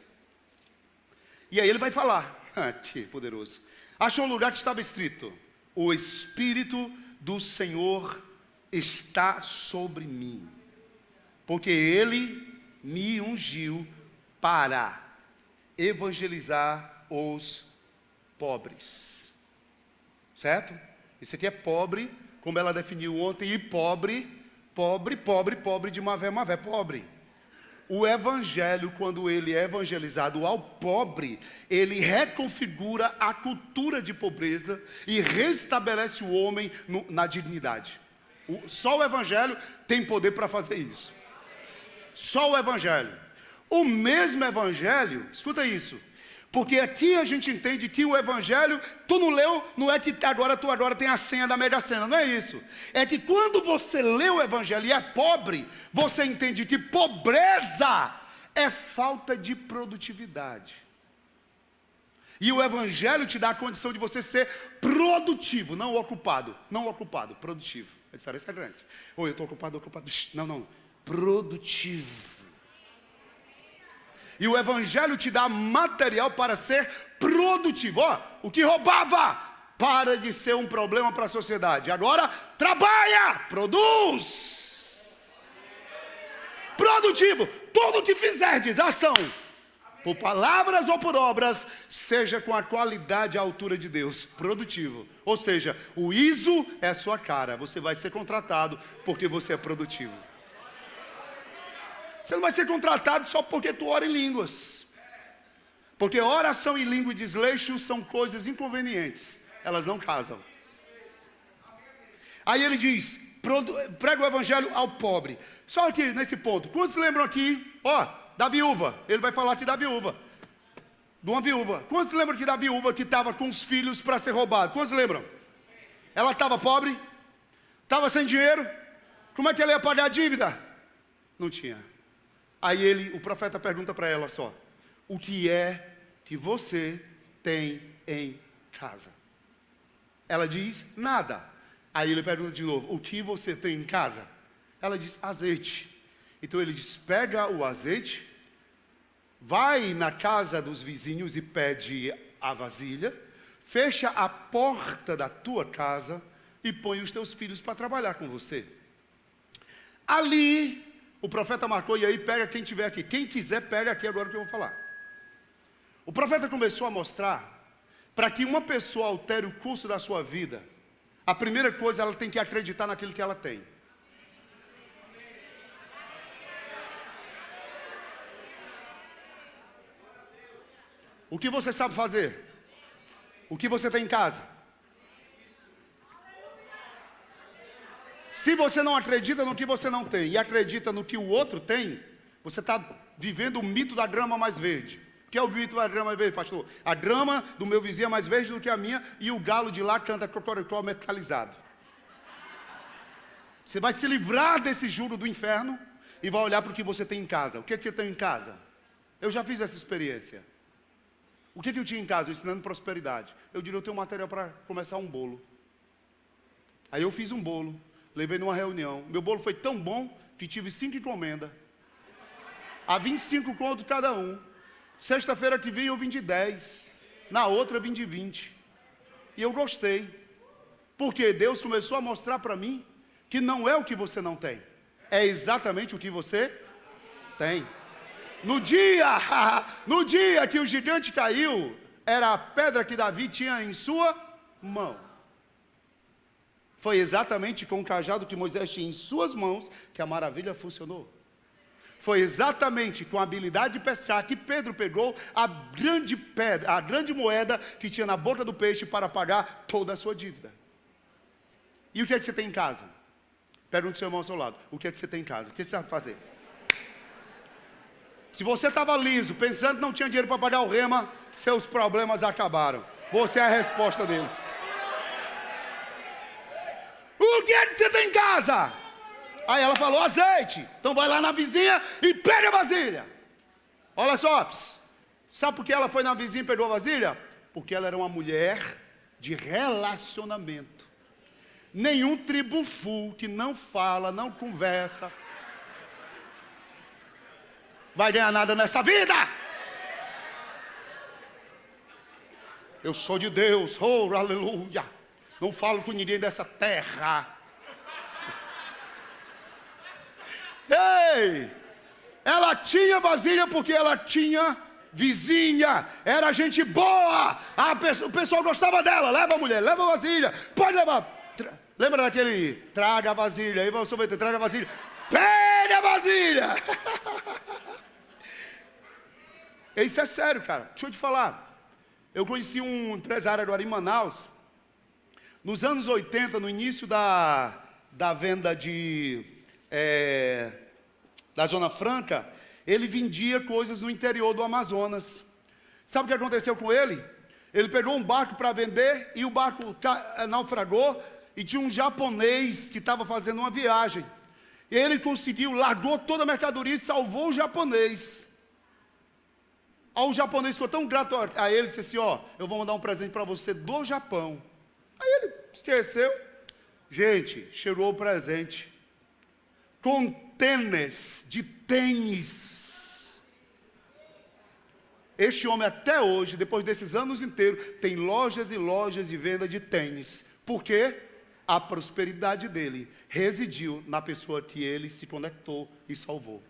e aí ele vai falar, que poderoso. Achou um lugar que estava escrito: o Espírito do Senhor está sobre mim, porque Ele me ungiu para evangelizar os pobres. Certo? Isso aqui é pobre, como ela definiu ontem, e pobre de Mavé, pobre. o evangelho, quando ele é evangelizado ao pobre, ele reconfigura a cultura de pobreza e restabelece o homem na dignidade. Só o evangelho tem poder para fazer isso. Só o evangelho. O mesmo evangelho, escuta isso, porque aqui a gente entende que o evangelho, tu não leu, não é que tu agora tem a senha da Mega Sena, não é isso. É que quando você lê o evangelho e é pobre, você entende que pobreza é falta de produtividade. E o evangelho te dá a condição de você ser produtivo, não ocupado, produtivo. A diferença é grande. Ou eu estou ocupado. Não, produtivo. E o evangelho te dá material para ser produtivo. O que roubava, para de ser um problema para a sociedade. Agora, trabalha, produz. Produtivo. Tudo que fizerdes, ação, por palavras ou por obras, seja com a qualidade e a altura de Deus. Produtivo. Ou seja, o ISO é a sua cara. Você vai ser contratado porque você é produtivo. Você não vai ser contratado só porque tu ora em línguas. Porque oração em língua e desleixo são coisas inconvenientes. Elas não casam. Aí ele diz, prega o evangelho ao pobre. Só aqui, nesse ponto. Quantos lembram aqui, da viúva? Ele vai falar aqui da viúva. De uma viúva. Quantos lembram aqui da viúva que estava com os filhos para ser roubado? Quantos lembram? Ela estava pobre? Estava sem dinheiro? Como é que ela ia pagar a dívida? Não tinha. Aí o profeta pergunta para ela só, o que é que você tem em casa? Ela diz, nada. Aí ele pergunta de novo, o que você tem em casa? Ela diz, azeite. Então ele diz, pega o azeite, vai na casa dos vizinhos e pede a vasilha, fecha a porta da tua casa e põe os teus filhos para trabalhar com você. Ali, o profeta marcou, e aí pega quem tiver aqui. Quem quiser, pega aqui agora o que eu vou falar. O profeta começou a mostrar, para que uma pessoa altere o curso da sua vida, a primeira coisa, ela tem que acreditar naquilo que ela tem. O que você sabe fazer? O que você tem em casa? Se você não acredita no que você não tem e acredita no que o outro tem, você está vivendo o mito da grama mais verde. O que é o mito da grama mais verde, pastor? A grama do meu vizinho é mais verde do que a minha e o galo de lá canta cocoricó metalizado. Você vai se livrar desse juro do inferno e vai olhar para o que você tem em casa. O que é que eu tenho em casa? Eu já fiz essa experiência. O que é que eu tinha em casa? Ensinando prosperidade. Eu diria, eu tenho material para começar um bolo. Aí eu fiz um bolo. Levei numa reunião. Meu bolo foi tão bom que tive 5 encomendas. A 25 conto cada um. Sexta-feira que vem eu vim de 10. Na outra eu vim de 20. E eu gostei. Porque Deus começou a mostrar para mim que não é o que você não tem. É exatamente o que você tem. No dia que o gigante caiu, era a pedra que Davi tinha em sua mão. Foi exatamente com o cajado que Moisés tinha em suas mãos que a maravilha funcionou. Foi exatamente com a habilidade de pescar que Pedro pegou a grande pedra, a grande moeda que tinha na boca do peixe para pagar toda a sua dívida. E o que é que você tem em casa? Pergunta ao seu irmão ao seu lado. O que é que você tem em casa? O que você sabe fazer? Se você estava liso, pensando que não tinha dinheiro para pagar o rema, seus problemas acabaram. Você é a resposta deles. O que é que você tem em casa? Aí ela falou, azeite. Então vai lá na vizinha e pega a vasilha. Olha só, sabe por que ela foi na vizinha e pegou a vasilha? Porque ela era uma mulher de relacionamento. Nenhum tribufu que não fala, não conversa, vai ganhar nada nessa vida. Eu sou de Deus, oh, aleluia. Não falo com ninguém dessa terra. Ei! Ela tinha vasilha porque ela tinha vizinha. Era gente boa. O pessoal gostava dela. Leva a mulher, leva a vasilha. Pode levar. Lembra daquele, traga a vasilha. Aí você vai ter, traga a vasilha. Pega a vasilha. Isso é sério, cara. Deixa eu te falar. Eu conheci um empresário agora em Manaus. Nos anos 80, no início da venda da Zona Franca, ele vendia coisas no interior do Amazonas. Sabe o que aconteceu com ele? Ele pegou um barco para vender e o barco naufragou e tinha um japonês que estava fazendo uma viagem. E ele conseguiu, largou toda a mercadoria e salvou o japonês. O japonês ficou tão grato a ele, disse assim, eu vou mandar um presente para você do Japão. Aí ele esqueceu. Gente, chegou o presente com tênis de tênis. Este homem até hoje, depois desses anos inteiros, tem lojas e lojas de venda de tênis. Por quê? A prosperidade dele residiu na pessoa que ele se conectou e salvou.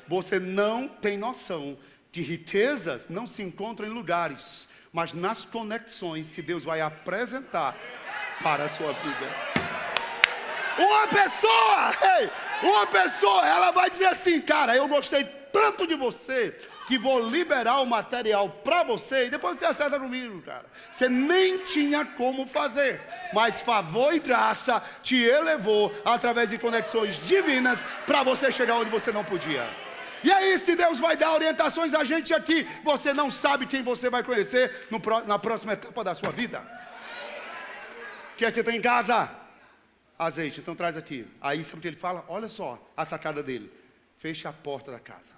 Você não tem noção que riquezas não se encontram em lugares, mas nas conexões que Deus vai apresentar para a sua vida. Uma pessoa, ela vai dizer assim, cara, eu gostei tanto de você, que vou liberar o material para você, e depois você acerta comigo, cara. Você nem tinha como fazer, mas favor e graça te elevou, através de conexões divinas, para você chegar onde você não podia. E aí, se Deus vai dar orientações a gente aqui, você não sabe quem você vai conhecer na próxima etapa da sua vida. O que você tem em casa? Azeite, então traz aqui. Aí sabe o que ele fala? Olha só a sacada dele. Fecha a porta da casa.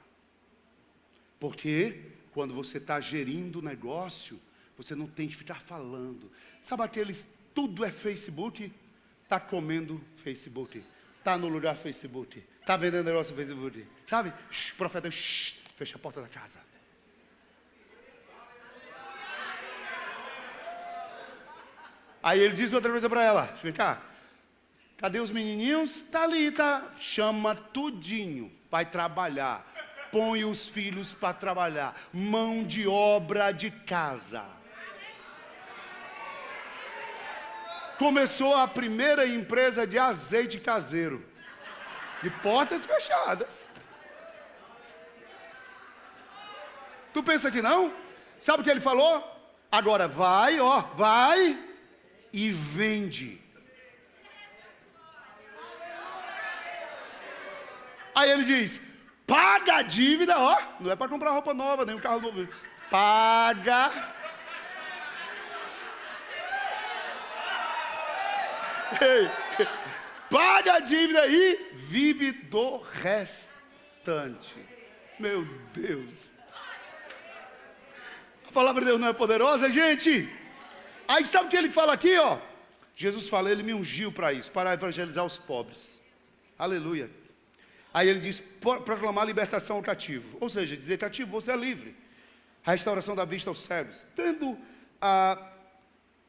Porque quando você está gerindo o negócio, você não tem que ficar falando. Sabe aqueles, tudo é Facebook? Está comendo Facebook. Está no lugar Facebook. Está vendendo negócio no Facebook. Sabe? Profeta, fecha a porta da casa. Aí ele diz outra coisa para ela. Vem cá. Cadê os menininhos? Tá ali, tá. Chama tudinho. Vai trabalhar. Põe os filhos para trabalhar. Mão de obra de casa. Começou a primeira empresa de azeite caseiro. De portas fechadas. Tu pensa que não? Sabe o que ele falou? Agora vai e vende. Aí ele diz, paga a dívida, não é para comprar roupa nova, nem um carro novo. Paga. Paga a dívida e vive do restante. Meu Deus. A palavra de Deus não é poderosa, gente? Aí sabe o que ele fala aqui, Jesus fala, ele me ungiu para isso, para evangelizar os pobres. Aleluia. Aí ele diz, proclamar a libertação ao cativo. Ou seja, dizer cativo, você é livre. A restauração da vista aos cegos. Tendo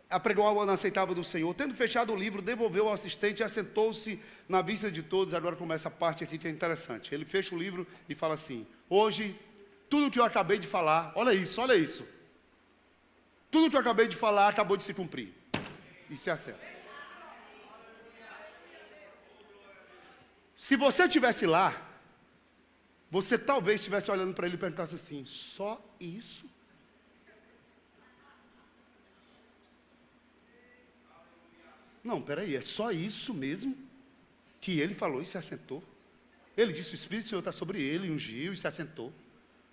apregou o ano aceitável do Senhor. Tendo fechado o livro, devolveu ao assistente e assentou-se na vista de todos. Agora começa a parte aqui que é interessante. Ele fecha o livro e fala assim, hoje, tudo o que eu acabei de falar, olha isso. Tudo o que eu acabei de falar acabou de se cumprir. E se acerta. Se você estivesse lá, você talvez estivesse olhando para ele e perguntasse assim, só isso? Não, peraí, é só isso mesmo? Que ele falou e se assentou? Ele disse, o Espírito do Senhor está sobre ele, ungiu e se assentou.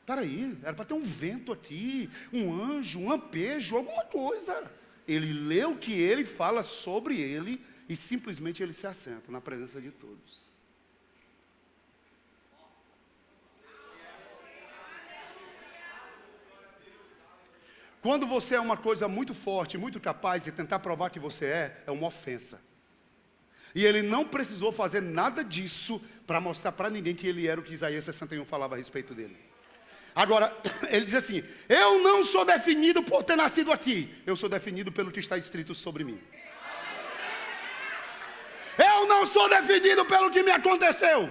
Peraí, era para ter um vento aqui, um anjo, um lampejo, alguma coisa. Ele lê o que ele fala sobre ele e simplesmente ele se assenta na presença de todos. Quando você é uma coisa muito forte, muito capaz, e tentar provar que você é uma ofensa. E ele não precisou fazer nada disso para mostrar para ninguém que ele era o que Isaías 61 falava a respeito dele. Agora, ele diz assim, eu não sou definido por ter nascido aqui, eu sou definido pelo que está escrito sobre mim. Eu não sou definido pelo que me aconteceu.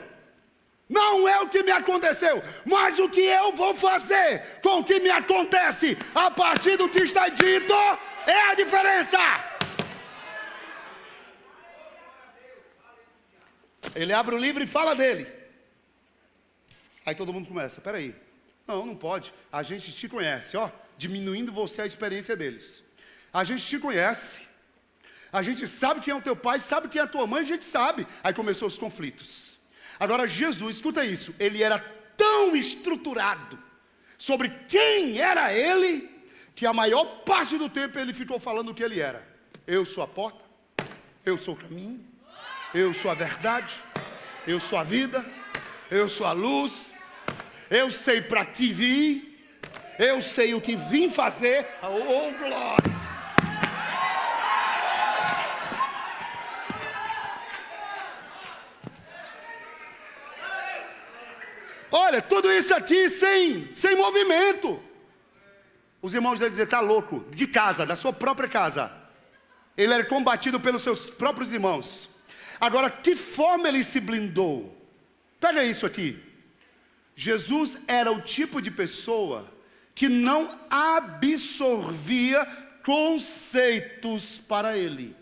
Não é o que me aconteceu, mas o que eu vou fazer com o que me acontece a partir do que está dito é a diferença. Ele abre o livro e fala dele. Aí todo mundo começa, peraí, não pode, a gente te conhece, ó, diminuindo você a experiência deles. A gente te conhece, a gente sabe quem é o teu pai, sabe quem é a tua mãe, a gente sabe. Aí começou os conflitos. Agora Jesus, escuta isso, ele era tão estruturado sobre quem era ele, que a maior parte do tempo ele ficou falando o que ele era. Eu sou a porta, eu sou o caminho, eu sou a verdade, eu sou a vida, eu sou a luz, eu sei para que vim, eu sei o que vim fazer. Oh, glória! Olha, tudo isso aqui sem movimento. Os irmãos dele diziam, está louco, de casa, da sua própria casa. Ele era combatido pelos seus próprios irmãos. Agora, que forma ele se blindou? Pega isso aqui. Jesus era o tipo de pessoa que não absorvia conceitos para ele.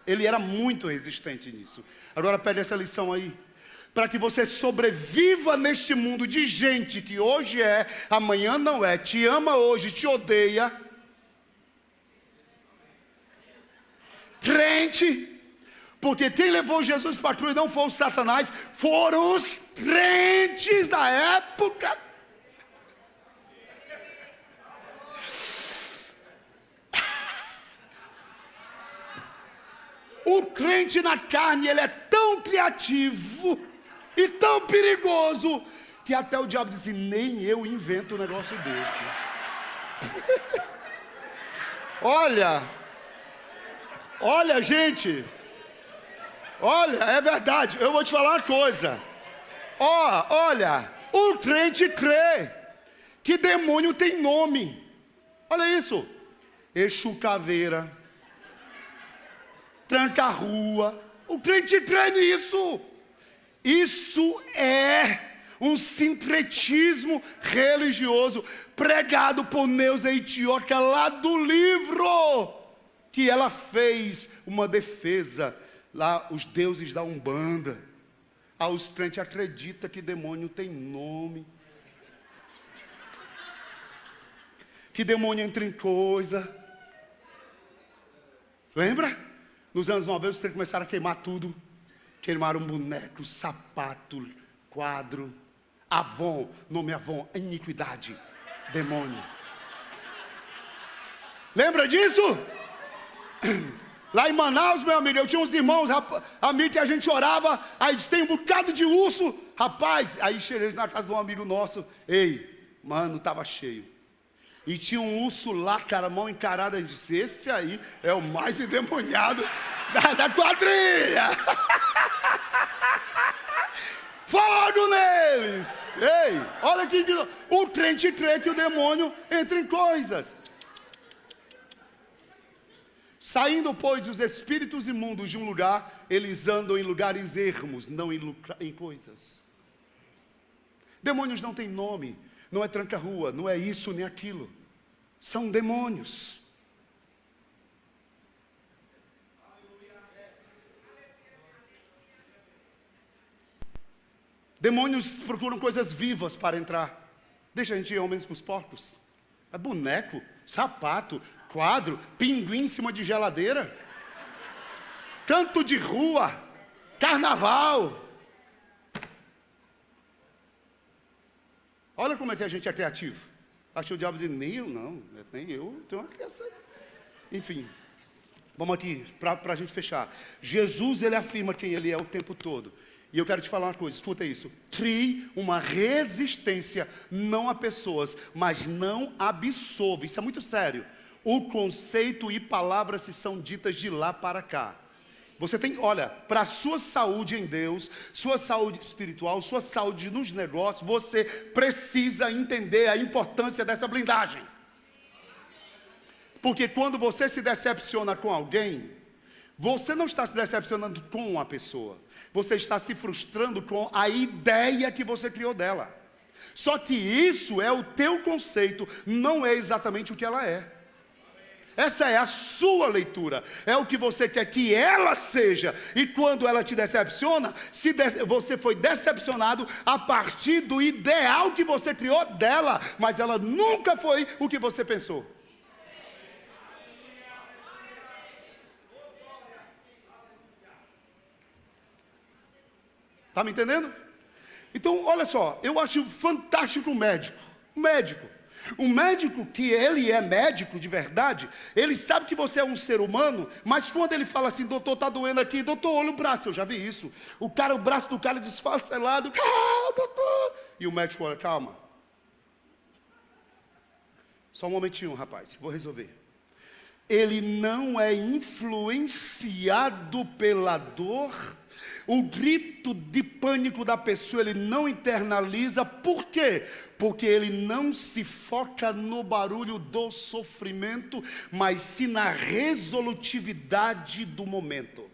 Ele era muito resistente nisso. Agora pega essa lição aí. Para que você sobreviva neste mundo de gente que hoje é, amanhã não é, te ama hoje, te odeia. Crente, porque quem levou Jesus para a cruz não foi o Satanás, foram os crentes da época. O crente na carne, ele é tão criativo e tão perigoso, que até o diabo disse, nem eu invento um negócio desse. Olha gente, olha, é verdade, eu vou te falar uma coisa. Olha, o crente crê que demônio tem nome. Olha isso, Exu Caveira, Tranca-Rua, o crente crê nisso. Isso é um sincretismo religioso pregado por Neuza Itioca lá do livro que ela fez uma defesa lá, os deuses da Umbanda. Os crentes acreditam que demônio tem nome, que demônio entra em coisa. Lembra? Nos anos 90 os crentes começaram a queimar tudo. Queimaram boneco, sapato, quadro. Avon, nome Avon, iniquidade, demônio. Lembra disso? Lá em Manaus, meu amigo, eu tinha uns irmãos, amigo, que a gente orava, aí disse, tem um bocado de urso, rapaz. Aí cheguei na casa de um amigo nosso, ei, mano, estava cheio. E tinha um urso lá, cara, mão encarada, a gente disse, esse aí é o mais endemoniado da quadrilha. Fogo neles! Ei, olha aqui, o crente crê que o demônio entra em coisas. Saindo, pois, os espíritos imundos de um lugar, eles andam em lugares ermos, não em coisas. Demônios não têm nome, não é tranca-rua, não é isso nem aquilo. São demônios. Demônios procuram coisas vivas para entrar. Deixa a gente ir ao menos para os porcos. É boneco, sapato, quadro, pinguim em cima de geladeira, canto de rua, carnaval. Olha como é que a gente é criativo. Acho que o diabo diz, nem eu não, nem eu tenho uma criança. Enfim, vamos aqui, para a gente fechar. Jesus, ele afirma quem ele é o tempo todo. E eu quero te falar uma coisa, escuta isso. Crie uma resistência, não a pessoas, mas não absorva. Isso é muito sério. O conceito e palavras se são ditas de lá para cá. Você tem, olha, para a sua saúde em Deus, sua saúde espiritual, sua saúde nos negócios, você precisa entender a importância dessa blindagem. Porque quando você se decepciona com alguém, você não está se decepcionando com uma pessoa. Você está se frustrando com a ideia que você criou dela. Só que isso é o teu conceito, não é exatamente o que ela é. Essa é a sua leitura. É o que você quer que ela seja. E quando ela te decepciona, você foi decepcionado a partir do ideal que você criou dela. Mas ela nunca foi o que você pensou. Está me entendendo? Então, olha só, eu acho fantástico o médico. Um médico que ele é médico de verdade, ele sabe que você é um ser humano, mas quando ele fala assim, doutor, está doendo aqui, doutor, olha o braço, eu já vi isso. O braço do cara desfacelado, doutor. E o médico olha, calma. Só um momentinho, rapaz, vou resolver. Ele não é influenciado pela dor. O grito de pânico da pessoa, ele não internaliza. Por quê? Porque ele não se foca no barulho do sofrimento, mas sim na resolutividade do momento.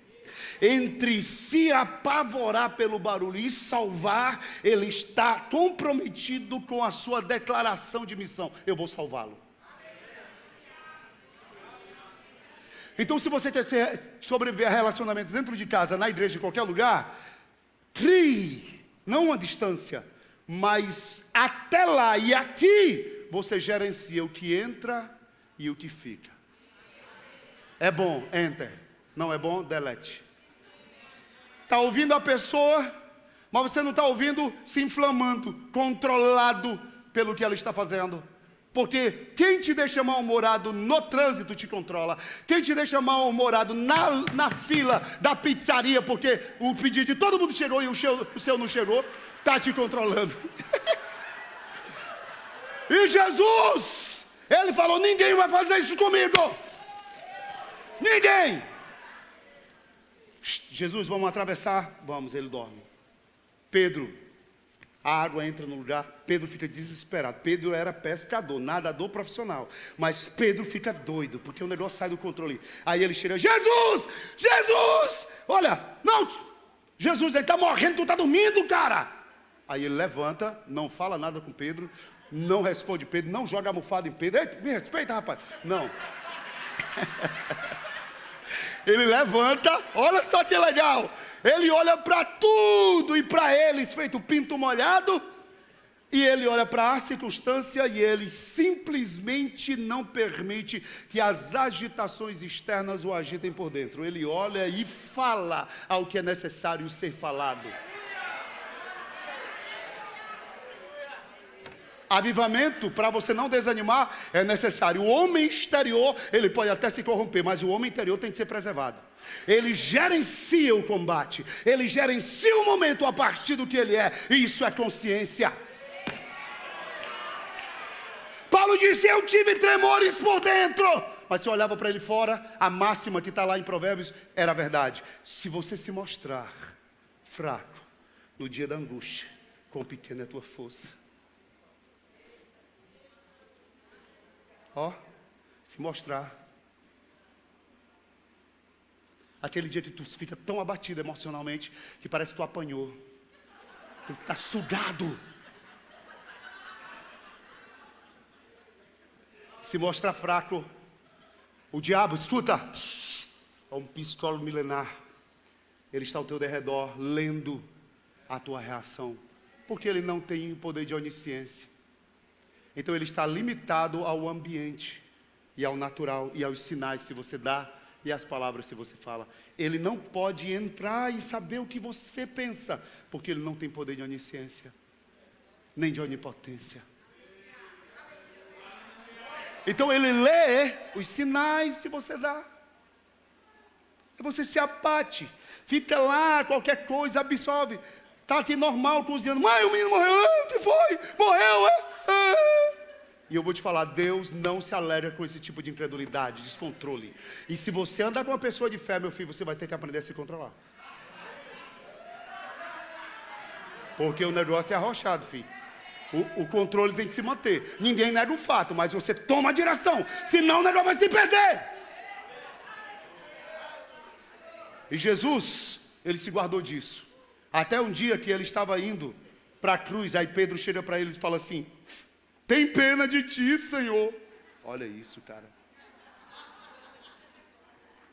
Entre se apavorar pelo barulho e salvar, ele está comprometido com a sua declaração de missão: eu vou salvá-lo. Então, se você quer sobreviver a relacionamentos dentro de casa, na igreja, em qualquer lugar, crie, não uma distância, mas até lá e aqui, você gerencia o que entra e o que fica. É bom, enter. Não é bom, delete. Está ouvindo a pessoa, mas você não está ouvindo se inflamando, controlado pelo que ela está fazendo. Porque quem te deixa mal-humorado no trânsito te controla. Quem te deixa mal-humorado na fila da pizzaria, porque o pedido de todo mundo chegou e o seu não chegou, está te controlando. E Jesus, ele falou, ninguém vai fazer isso comigo. Ninguém. Jesus, vamos atravessar? Vamos, ele dorme. Pedro, a água entra no lugar, Pedro fica desesperado. Pedro era pescador, nadador profissional. Mas Pedro fica doido, porque o negócio sai do controle. Aí ele chega, Jesus! Jesus! Olha, não, Jesus, ele está morrendo, tu está dormindo, cara. Aí ele levanta, não fala nada com Pedro, não responde Pedro, não joga a almofada em Pedro. Ei, me respeita, rapaz. Não. Ele levanta, olha só que legal. Ele olha para tudo e para eles, feito pinto molhado. E ele olha para a circunstância e ele simplesmente não permite que as agitações externas o agitem por dentro. Ele olha e fala ao que é necessário ser falado. Avivamento, para você não desanimar, é necessário. O homem exterior, ele pode até se corromper, mas o homem interior tem que ser preservado. Ele gerencia o combate, ele gerencia o momento a partir do que ele é, e isso é consciência. Paulo disse, eu tive tremores por dentro, mas se eu olhava para ele fora, a máxima que está lá em Provérbios era verdade. Se você se mostrar fraco no dia da angústia, quão pequena é a tua força. Se mostrar. Aquele dia que tu fica tão abatido emocionalmente, que parece que tu apanhou. Tu está sugado. Se mostrar fraco. O diabo, escuta, é um psicólogo milenar. Ele está ao teu derredor, lendo a tua reação. Porque ele não tem o poder de onisciência. Então ele está limitado ao ambiente, e ao natural, e aos sinais se você dá, e às palavras se você fala. Ele não pode entrar e saber o que você pensa, porque ele não tem poder de onisciência, nem de onipotência. Então ele lê os sinais se você dá. E você se abate, fica lá, qualquer coisa, absorve. Está aqui normal, cozinhando, mãe, o menino morreu, o que foi? Morreu, E eu vou te falar, Deus não se alegra com esse tipo de incredulidade, descontrole. E se você andar com uma pessoa de fé, meu filho, você vai ter que aprender a se controlar. Porque o negócio é arrochado, filho. O controle tem que se manter. Ninguém nega o fato, mas você toma a direção, senão o negócio vai se perder. E Jesus, ele se guardou disso. Até um dia que ele estava indo para a cruz, aí Pedro chega para ele e fala assim, tem pena de ti, Senhor. Olha isso, cara.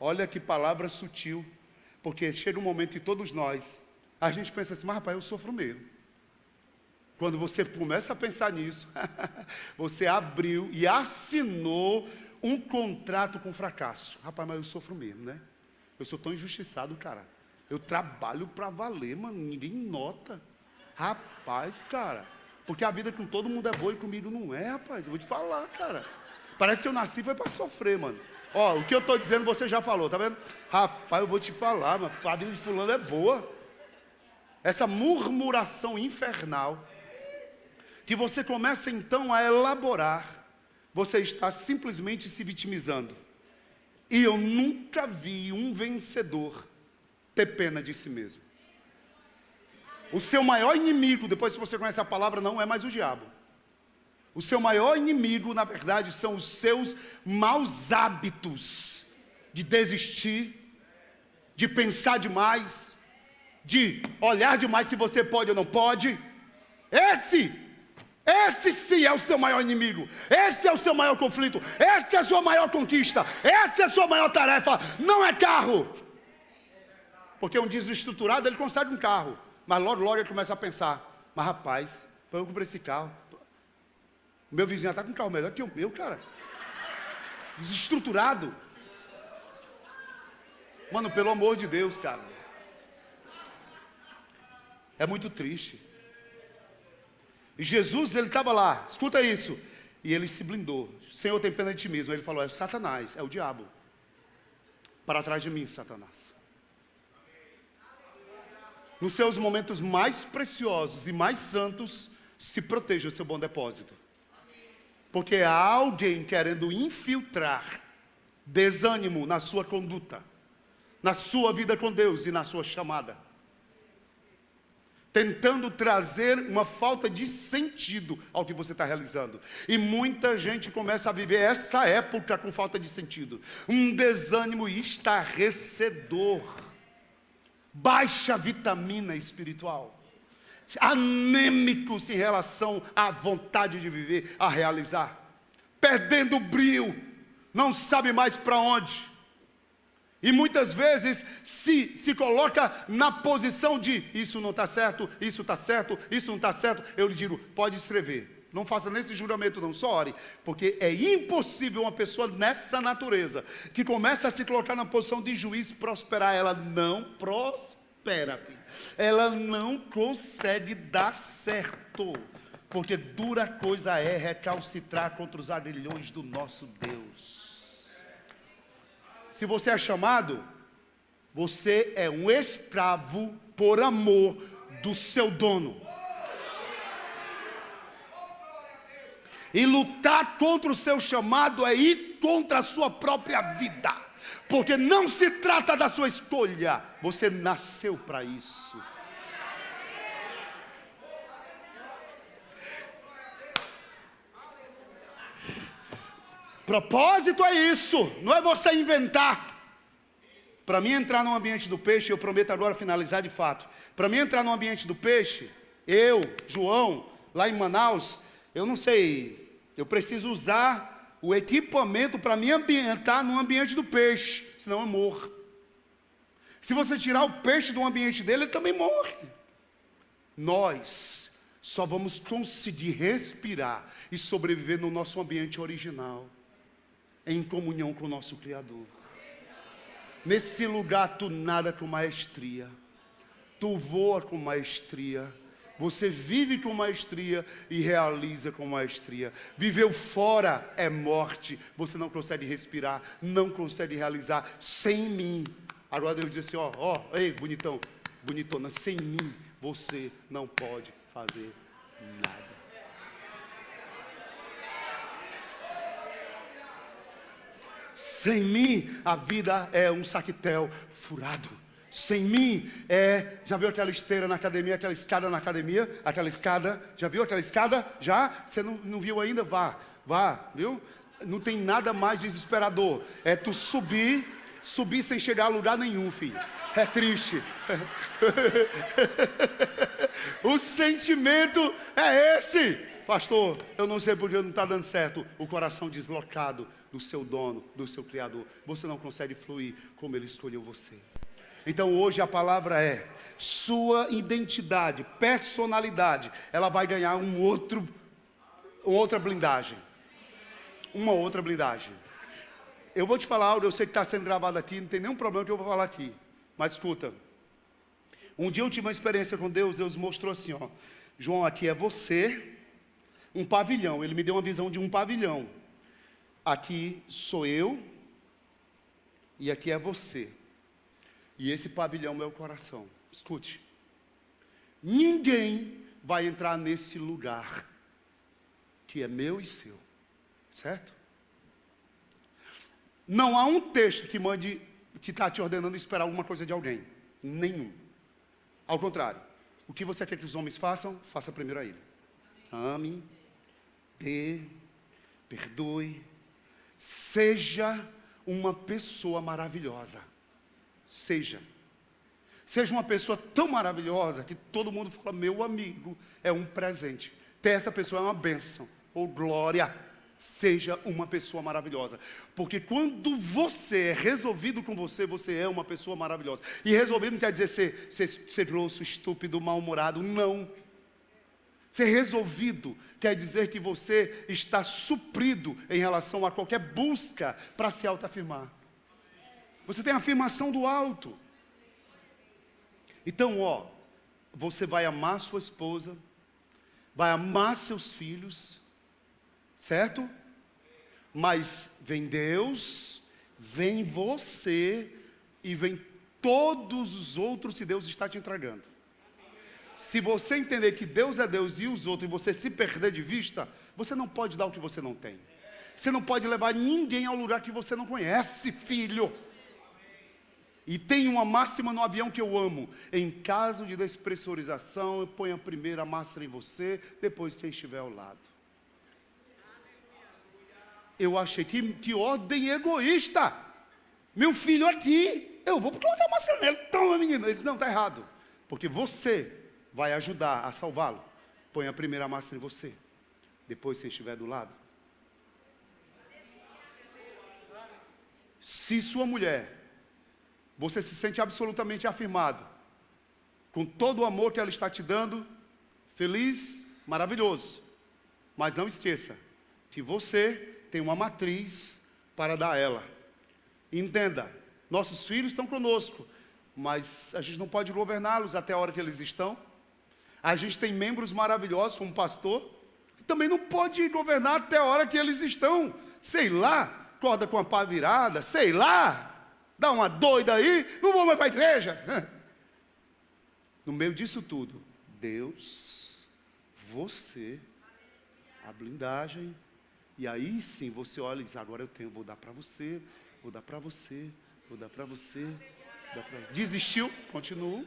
Olha que palavra sutil, porque chega um momento em todos nós, a gente pensa assim, mas rapaz, eu sofro mesmo. Quando você começa a pensar nisso, você abriu e assinou um contrato com fracasso. Rapaz, mas eu sofro mesmo, né? Eu sou tão injustiçado, cara. Eu trabalho pra valer, mano, ninguém nota. Rapaz, cara, porque a vida com todo mundo é boa e comigo não é, rapaz. Eu vou te falar, cara. Parece que eu nasci foi pra sofrer, mano. Ó, o que eu estou dizendo você já falou, tá vendo? Rapaz, eu vou te falar, mas a vida de fulano é boa. Essa murmuração infernal, que você começa então a elaborar, você está simplesmente se vitimizando. E eu nunca vi um vencedor ter pena de si mesmo. O seu maior inimigo, depois que você conhece a palavra, não é mais o diabo. O seu maior inimigo, na verdade, são os seus maus hábitos de desistir, de pensar demais, de olhar demais se você pode ou não pode. Esse sim é o seu maior inimigo. Esse é o seu maior conflito. Essa é a sua maior conquista. Essa é a sua maior tarefa. Não é carro. Porque um desestruturado, ele consegue um carro. Mas logo ele começa a pensar, mas rapaz, eu comprei esse carro. Meu vizinho está com um carro melhor que o meu, cara. Desestruturado. Mano, pelo amor de Deus, cara. É muito triste. E Jesus, ele estava lá, escuta isso. E ele se blindou. Senhor, tem pena de ti mesmo. Ele falou, é Satanás, é o diabo. Para trás de mim, Satanás. Nos seus momentos mais preciosos e mais santos, se proteja o seu bom depósito. Porque há alguém querendo infiltrar desânimo na sua conduta, na sua vida com Deus e na sua chamada. Tentando trazer uma falta de sentido ao que você está realizando. E muita gente começa a viver essa época com falta de sentido. Um desânimo estarrecedor. Baixa vitamina espiritual. Anêmicos em relação à vontade de viver, a realizar. Perdendo o brio. Não sabe mais para onde. E muitas vezes se coloca na posição de isso não está certo, isso está certo, isso não está certo. Eu lhe digo, pode escrever. Não faça nesse juramento não, só ore. Porque é impossível uma pessoa nessa natureza, que começa a se colocar na posição de juiz, prosperar. Ela não prospera, filho. Ela não consegue dar certo. Porque dura coisa é recalcitrar contra os aguilhões do nosso Deus. Se você é chamado, você é um escravo por amor do seu dono. E lutar contra o seu chamado é ir contra a sua própria vida. Porque não se trata da sua escolha. Você nasceu para isso. Propósito é isso, não é você inventar. Para mim entrar no ambiente do peixe, eu prometo agora finalizar de fato. Para mim entrar no ambiente do peixe, eu, João, lá em Manaus, eu não sei, eu preciso usar o equipamento para me ambientar no ambiente do peixe, senão eu morro. Se você tirar o peixe do ambiente dele, ele também morre. Nós só vamos conseguir respirar e sobreviver no nosso ambiente original, em comunhão com o nosso Criador. Nesse lugar tu nada com maestria, tu voa com maestria, você vive com maestria e realiza com maestria. Viveu fora é morte, você não consegue respirar, não consegue realizar sem mim. Agora Deus diz assim, ei bonitão, bonitona, sem mim você não pode fazer nada. Sem mim, a vida é um saquetel furado. Sem mim, já viu aquela esteira na academia, aquela escada na academia? Aquela escada, já viu aquela escada? Já? Você não viu ainda? Vá, viu? Não tem nada mais desesperador. É tu subir sem chegar a lugar nenhum, filho. É triste. O sentimento é esse. Pastor, eu não sei porque não está dando certo. O coração deslocado. do seu dono, do seu Criador. Você não consegue fluir como Ele escolheu você. Então hoje a palavra é, sua identidade, personalidade, ela vai ganhar uma outra blindagem. Uma outra blindagem. Eu vou te falar algo, eu sei que está sendo gravado aqui, não tem nenhum problema que eu vou falar aqui. Mas escuta, um dia eu tive uma experiência com Deus, Deus mostrou assim, ó, João, aqui é você, um pavilhão, Ele me deu uma visão de um pavilhão. Aqui sou eu, e aqui é você. E esse pavilhão é o meu coração. Escute, ninguém vai entrar nesse lugar, que é meu e seu, certo? Não há um texto que está te ordenando esperar alguma coisa de alguém. Nenhum. Ao contrário, o que você quer que os homens façam, faça primeiro a Ele. Ame, dê, perdoe, seja uma pessoa maravilhosa. Seja uma pessoa tão maravilhosa que todo mundo fala, meu amigo, é um presente. Ter essa pessoa é uma bênção, ou glória. Seja uma pessoa maravilhosa, porque quando você é resolvido com você, você é uma pessoa maravilhosa. E resolvido não quer dizer ser grosso, estúpido, mal-humorado, não. Ser resolvido quer dizer que você está suprido em relação a qualquer busca para se autoafirmar. Você tem a afirmação do alto. Então, você vai amar sua esposa, vai amar seus filhos, certo? Mas vem Deus, vem você e vem todos os outros que Deus está te entregando. Se você entender que Deus é Deus e os outros, e você se perder de vista, você não pode dar o que você não tem. Você não pode levar ninguém ao lugar que você não conhece, filho. E tem uma máxima no avião que eu amo. Em caso de despressurização, eu ponho a primeira máscara em você, depois quem estiver ao lado. Eu achei que ordem egoísta. Meu filho aqui, eu vou colocar uma máscara nele. Toma, menino. Ele, não, está errado. Porque você vai ajudar a salvá-lo. Põe a primeira máscara em você. Depois você estiver do lado. Se sua mulher, você se sente absolutamente afirmado, com todo o amor que ela está te dando, feliz, maravilhoso. Mas não esqueça que você tem uma matriz para dar a ela. Entenda, nossos filhos estão conosco, mas a gente não pode governá-los até a hora que eles estão. A gente tem membros maravilhosos como pastor, que também não pode governar até a hora que eles estão. Sei lá, acorda com a pá virada, sei lá, dá uma doida aí, não vou mais para a igreja. No meio disso tudo, Deus, você, a blindagem. E aí sim você olha e diz, agora vou dar para você, vou dar para você, vou dar para você, vou dar para você. Desistiu? Continuo.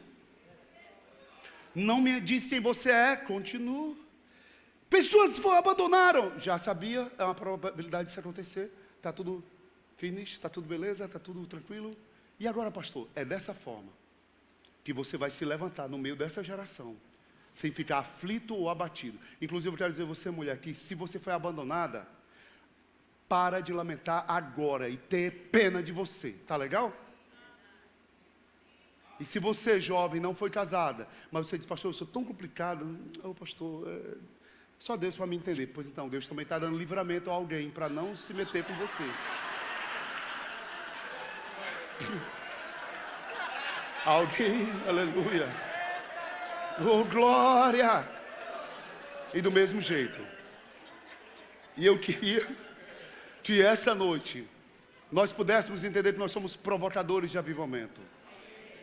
Não me diz quem você é? Continuo. Pessoas abandonaram? Já sabia, é uma probabilidade disso acontecer. Está tudo finish, está tudo beleza, está tudo tranquilo. E agora, pastor, é dessa forma que você vai se levantar no meio dessa geração, sem ficar aflito ou abatido. Inclusive, eu quero dizer a você, mulher, que se você foi abandonada, para de lamentar agora e ter pena de você. Tá legal? E se você, jovem, não foi casada, mas você diz, pastor, eu sou tão complicado. Pastor, só Deus para me entender. Pois então, Deus também está dando livramento a alguém para não se meter com você. Alguém, aleluia. Oh, glória! E do mesmo jeito. E eu queria que essa noite nós pudéssemos entender que nós somos provocadores de avivamento.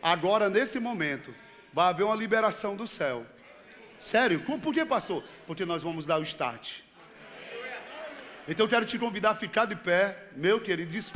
Agora, nesse momento, vai haver uma liberação do céu. Sério? Por que, pastor? Porque nós vamos dar o start. Então eu quero te convidar a ficar de pé, meu querido.